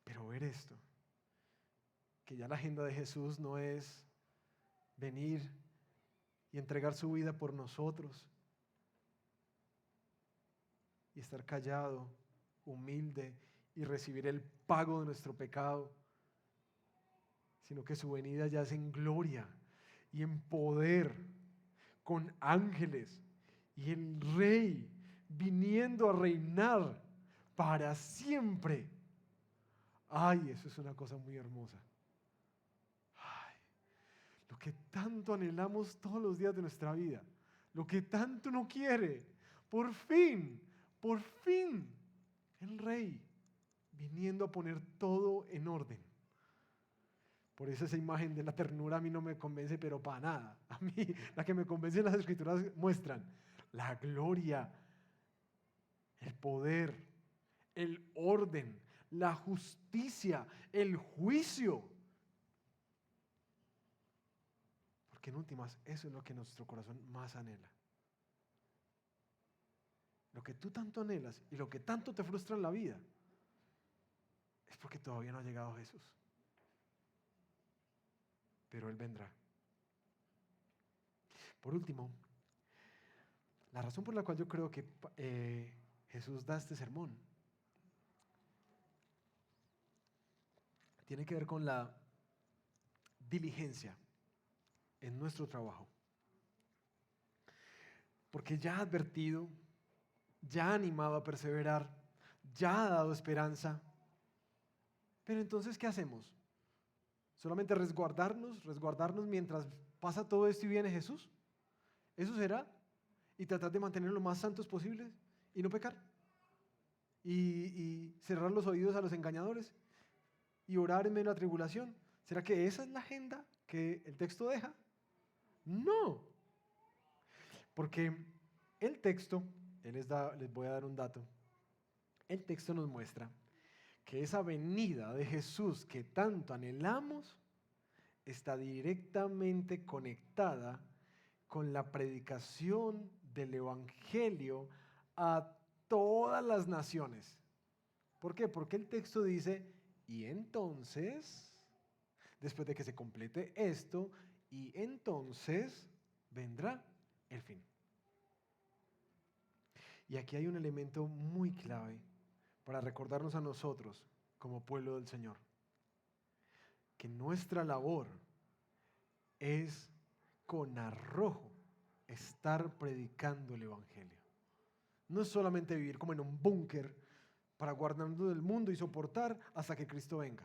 Pero ver esto, que ya la agenda de Jesús no es venir y entregar su vida por nosotros y estar callado, humilde y recibir el pago de nuestro pecado, sino que su venida ya es en gloria y en poder, con ángeles y el Rey viniendo a reinar para siempre. Eso es una cosa muy hermosa. Lo que tanto anhelamos todos los días de nuestra vida, lo que tanto uno quiere, por fin, el Rey viniendo a poner todo en orden. Por eso esa imagen de la ternura a mí no me convence, pero para nada. A mí la que me convence, las Escrituras muestran la gloria, el poder, el orden, la justicia, el juicio. Porque en últimas, eso es lo que nuestro corazón más anhela. Lo que tú tanto anhelas y lo que tanto te frustra en la vida es porque todavía no ha llegado Jesús. Pero Él vendrá. Por último, la razón por la cual yo creo que Jesús da este sermón tiene que ver con la diligencia en nuestro trabajo. Porque ya ha advertido, ya ha animado a perseverar, ya ha dado esperanza. Pero entonces, ¿qué hacemos? ¿Solamente resguardarnos mientras pasa todo esto y viene Jesús? ¿Eso será? ¿Y tratar de mantener lo más santos posibles y no pecar? ¿Y cerrar los oídos a los engañadores? ¿Y orar en medio de la tribulación? ¿Será que esa es la agenda que el texto deja? No. Porque el texto, les voy a dar un dato, el texto nos muestra que esa venida de Jesús que tanto anhelamos está directamente conectada con la predicación del Evangelio a todas las naciones. ¿Por qué? Porque el texto dice, y entonces, después de que se complete esto, y entonces vendrá el fin. Y aquí hay un elemento muy clave para recordarnos a nosotros como pueblo del Señor, que nuestra labor es con arrojo estar predicando el Evangelio. No es solamente vivir como en un búnker para guardarnos del mundo y soportar hasta que Cristo venga.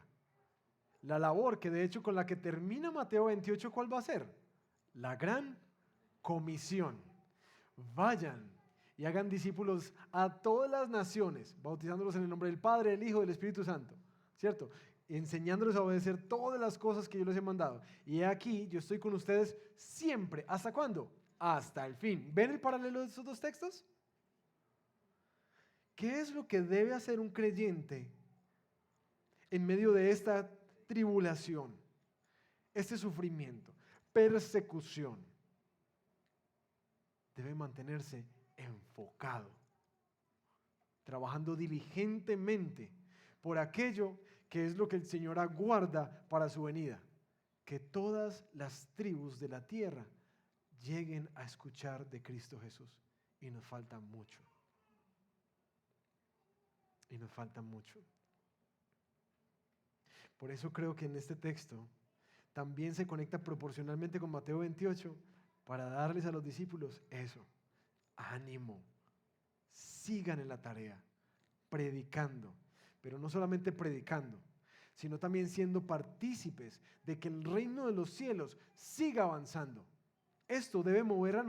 La labor que de hecho con la que termina Mateo 28, ¿cuál va a ser? La gran comisión. Vayan y hagan discípulos a todas las naciones, bautizándolos en el nombre del Padre, del Hijo y del Espíritu Santo, ¿cierto? Enseñándoles a obedecer todas las cosas que yo les he mandado. Y aquí yo estoy con ustedes siempre. ¿Hasta cuándo? Hasta el fin. ¿Ven el paralelo de estos dos textos? ¿Qué es lo que debe hacer un creyente en medio de esta tribulación, este sufrimiento, persecución? Debe mantenerse enfocado, trabajando diligentemente por aquello que es lo que el Señor aguarda para su venida, que todas las tribus de la tierra lleguen a escuchar de Cristo Jesús. Y nos falta mucho. Y nos falta mucho. Por eso creo que en este texto también se conecta proporcionalmente con Mateo 28 para darles a los discípulos eso, ánimo, sigan en la tarea, predicando, pero no solamente predicando, sino también siendo partícipes de que el reino de los cielos siga avanzando. Esto debe mover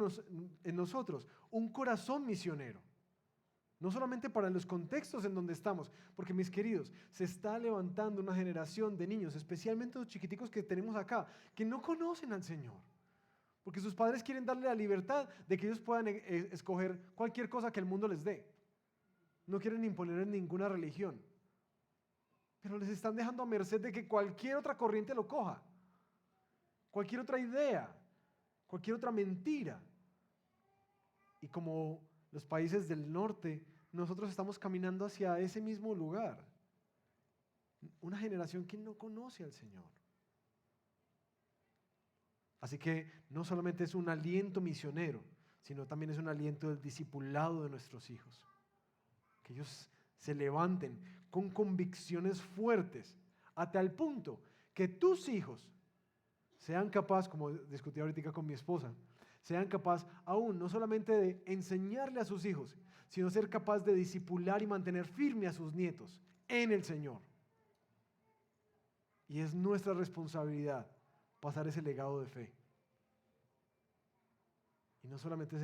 en nosotros un corazón misionero. No solamente para los contextos en donde estamos, porque mis queridos, se está levantando una generación de niños, especialmente los chiquiticos que tenemos acá, que no conocen al Señor. Porque sus padres quieren darle la libertad de que ellos puedan escoger cualquier cosa que el mundo les dé. No quieren imponer ninguna religión. Pero les están dejando a merced de que cualquier otra corriente lo coja. Cualquier otra idea, cualquier otra mentira. Y como los países del norte, nosotros estamos caminando hacia ese mismo lugar. Una generación que no conoce al Señor. Así que no solamente es un aliento misionero, sino también es un aliento del discipulado de nuestros hijos. Que ellos se levanten con convicciones fuertes, a tal punto que tus hijos sean capaces, como discutí ahorita con mi esposa, sean capaces aún no solamente de enseñarle a sus hijos, sino ser capaz de discipular y mantener firme a sus nietos en el Señor. Y es nuestra responsabilidad pasar ese legado de fe. Y no solamente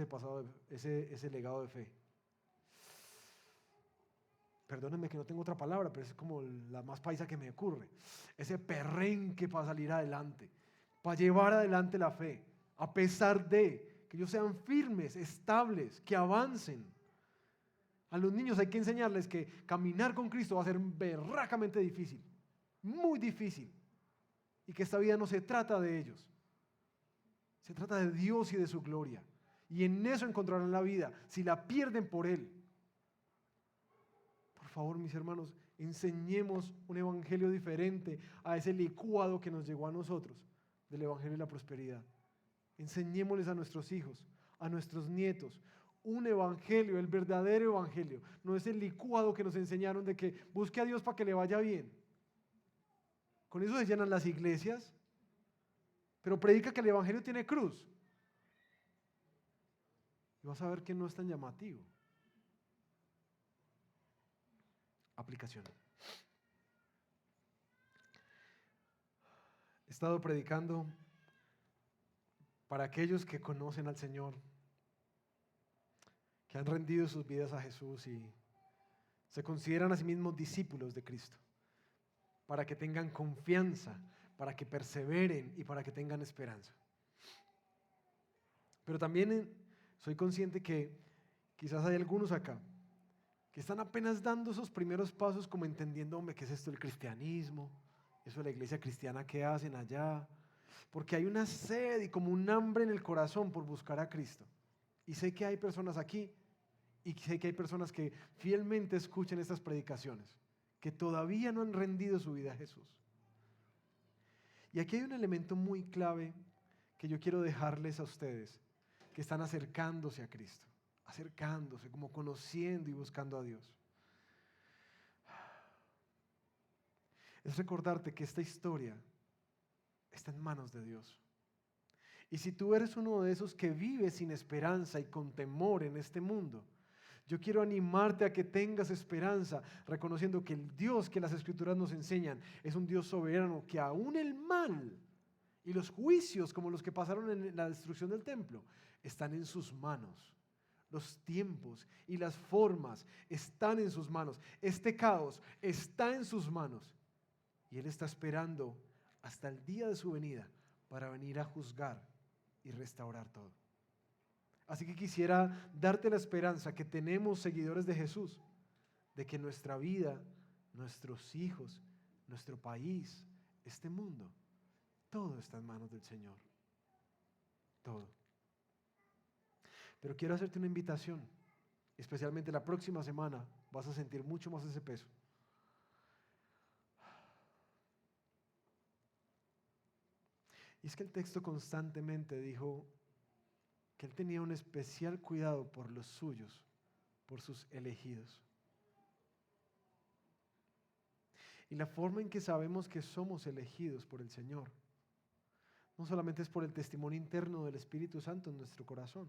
ese legado de fe. Perdónenme que no tengo otra palabra, pero es como la más paisa que me ocurre. Ese perrenque para salir adelante, para llevar adelante la fe, a pesar de que ellos sean firmes, estables, que avancen. A los niños hay que enseñarles que caminar con Cristo va a ser berracamente difícil, muy difícil, y que esta vida no se trata de ellos, se trata de Dios y de su gloria, y en eso encontrarán la vida, si la pierden por Él. Por favor, mis hermanos, enseñemos un evangelio diferente a ese licuado que nos llegó a nosotros del evangelio de la prosperidad. Enseñémosles a nuestros hijos, a nuestros nietos, un evangelio, el verdadero evangelio. No es el licuado que nos enseñaron de que busque a Dios para que le vaya bien. Con eso se llenan las iglesias, pero predica que el evangelio tiene cruz. Y vas a ver que no es tan llamativo. Aplicación. He estado predicando para aquellos que conocen al Señor, que han rendido sus vidas a Jesús y se consideran a sí mismos discípulos de Cristo, para que tengan confianza, para que perseveren y para que tengan esperanza. Pero también soy consciente que quizás hay algunos acá que están apenas dando esos primeros pasos, como entendiendo, hombre, ¿qué es esto del cristianismo? Eso de la iglesia cristiana, ¿qué hacen allá? Porque hay una sed y como un hambre en el corazón por buscar a Cristo. Y sé que hay personas aquí y sé que hay personas que fielmente escuchan estas predicaciones, que todavía no han rendido su vida a Jesús. Y aquí hay un elemento muy clave que yo quiero dejarles a ustedes, que están acercándose a Cristo, acercándose, como conociendo y buscando a Dios. Es recordarte que esta historia está en manos de Dios. Y si tú eres uno de esos que vive sin esperanza y con temor en este mundo, yo quiero animarte a que tengas esperanza, reconociendo que el Dios que las Escrituras nos enseñan es un Dios soberano, que aún el mal y los juicios como los que pasaron en la destrucción del templo están en sus manos. Los tiempos y las formas están en sus manos. Este caos está en sus manos. Y Él está esperando hasta el día de su venida para venir a juzgar y restaurar todo. Así que quisiera darte la esperanza que tenemos seguidores de Jesús, de que nuestra vida, nuestros hijos, nuestro país, este mundo, todo está en manos del Señor. Todo. Pero quiero hacerte una invitación, especialmente la próxima semana vas a sentir mucho más ese peso. Y es que el texto constantemente dijo que Él tenía un especial cuidado por los suyos, por sus elegidos. Y la forma en que sabemos que somos elegidos por el Señor, no solamente es por el testimonio interno del Espíritu Santo en nuestro corazón,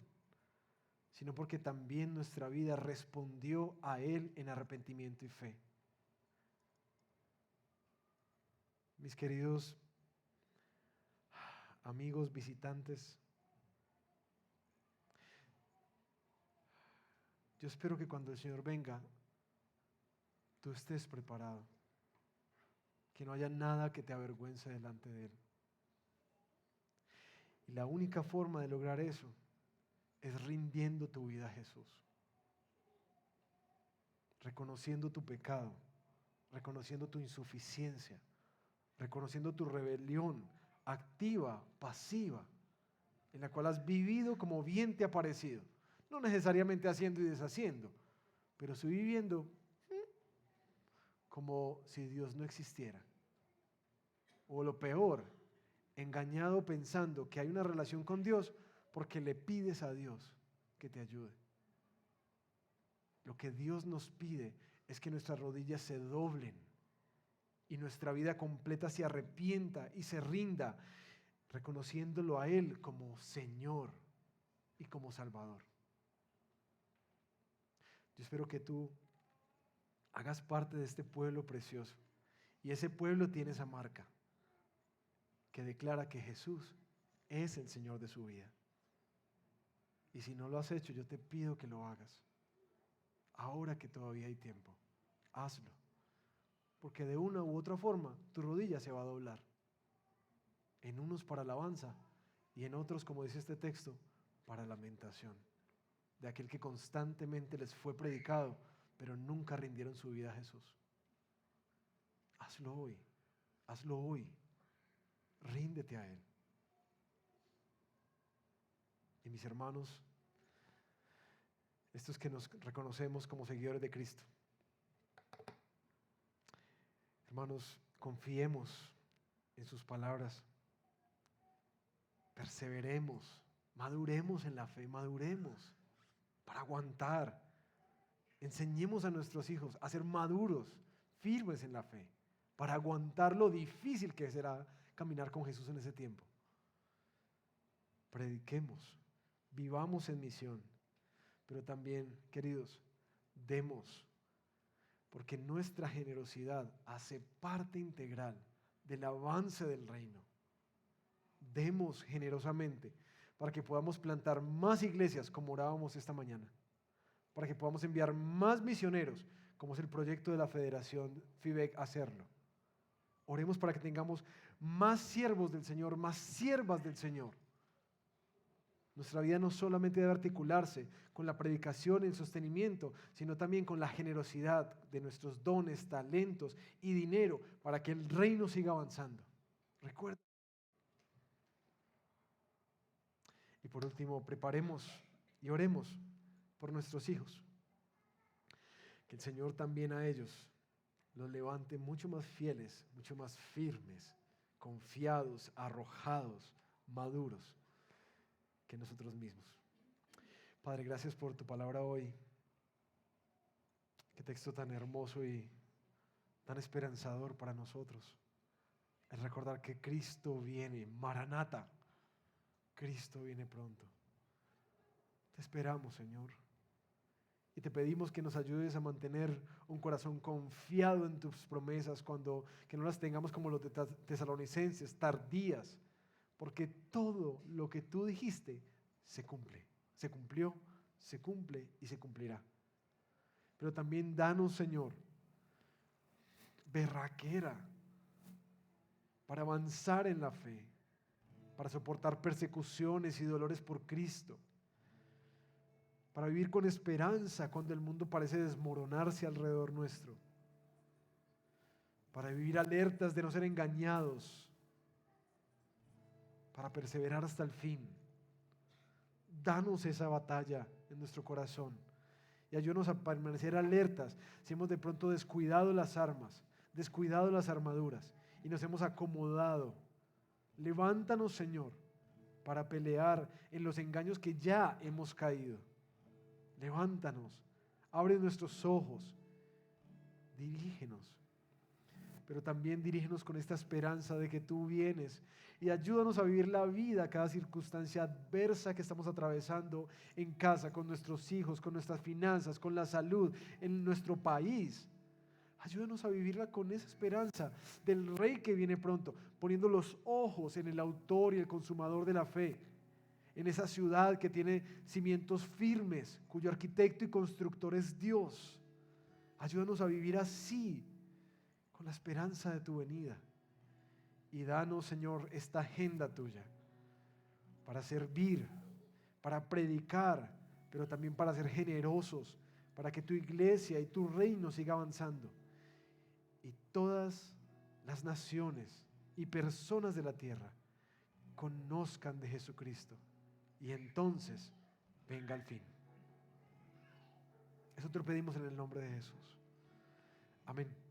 sino porque también nuestra vida respondió a Él en arrepentimiento y fe. Mis queridos amigos visitantes, yo espero que cuando el Señor venga, tú estés preparado, que no haya nada que te avergüence delante de Él. Y la única forma de lograr eso es rindiendo tu vida a Jesús, reconociendo tu pecado, reconociendo tu insuficiencia, reconociendo tu rebelión activa, pasiva, en la cual has vivido como bien te ha parecido, no necesariamente haciendo y deshaciendo, pero sí viviendo como si Dios no existiera. O lo peor, engañado pensando que hay una relación con Dios porque le pides a Dios que te ayude. Lo que Dios nos pide es que nuestras rodillas se doblen y nuestra vida completa se arrepienta y se rinda, reconociéndolo a Él como Señor y como Salvador. Yo espero que tú hagas parte de este pueblo precioso. Y ese pueblo tiene esa marca que declara que Jesús es el Señor de su vida. Y si no lo has hecho, yo te pido que lo hagas. Ahora que todavía hay tiempo, hazlo. Porque de una u otra forma, tu rodilla se va a doblar. En unos para alabanza y en otros, como dice este texto, para lamentación. De aquel que constantemente les fue predicado, pero nunca rindieron su vida a Jesús. Hazlo hoy, hazlo hoy. Ríndete a Él. Y mis hermanos, estos que nos reconocemos como seguidores de Cristo, hermanos, confiemos en sus palabras, perseveremos, maduremos en la fe, maduremos para aguantar. Enseñemos a nuestros hijos a ser maduros, firmes en la fe, para aguantar lo difícil que será caminar con Jesús en ese tiempo. Prediquemos, vivamos en misión, pero también, queridos, demos porque nuestra generosidad hace parte integral del avance del reino. Demos generosamente para que podamos plantar más iglesias como orábamos esta mañana, para que podamos enviar más misioneros, como es el proyecto de la Federación FIBEC hacerlo. Oremos para que tengamos más siervos del Señor, más siervas del Señor. Nuestra vida no solamente debe articularse con la predicación y el sostenimiento, sino también con la generosidad de nuestros dones, talentos y dinero para que el reino siga avanzando. Recuerda. Y por último, preparemos y oremos por nuestros hijos. Que el Señor también a ellos los levante mucho más fieles, mucho más firmes, confiados, arrojados, maduros que nosotros mismos. Padre, gracias por tu palabra hoy. Qué texto tan hermoso y tan esperanzador para nosotros. Es recordar que Cristo viene, Maranata. Cristo viene pronto. Te esperamos, Señor. Y te pedimos que nos ayudes a mantener un corazón confiado en tus promesas, que no las tengamos como los de tesalonicenses, tardías, porque todo lo que tú dijiste se cumple, se cumplió, se cumple y se cumplirá. Pero también danos, Señor, berraquera para avanzar en la fe, para soportar persecuciones y dolores por Cristo, para vivir con esperanza cuando el mundo parece desmoronarse alrededor nuestro, para vivir alertas de no ser engañados, para perseverar hasta el fin. Danos esa batalla en nuestro corazón y ayúdanos a permanecer alertas si hemos de pronto descuidado las armas, descuidado las armaduras y nos hemos acomodado. Levántanos, Señor, para pelear en los engaños que ya hemos caído. Levántanos, abre nuestros ojos, dirígenos, pero también dirígenos con esta esperanza de que tú vienes y ayúdanos a vivir la vida, cada circunstancia adversa que estamos atravesando en casa, con nuestros hijos, con nuestras finanzas, con la salud, en nuestro país. Ayúdanos a vivirla con esa esperanza del Rey que viene pronto, poniendo los ojos en el autor y el consumador de la fe, en esa ciudad que tiene cimientos firmes, cuyo arquitecto y constructor es Dios. Ayúdanos a vivir así, con la esperanza de tu venida. Y danos, Señor, esta agenda tuya para servir, para predicar, pero también para ser generosos, para que tu iglesia y tu reino siga avanzando. Y todas las naciones y personas de la tierra conozcan de Jesucristo. Y entonces venga el fin. Eso te lo pedimos en el nombre de Jesús. Amén.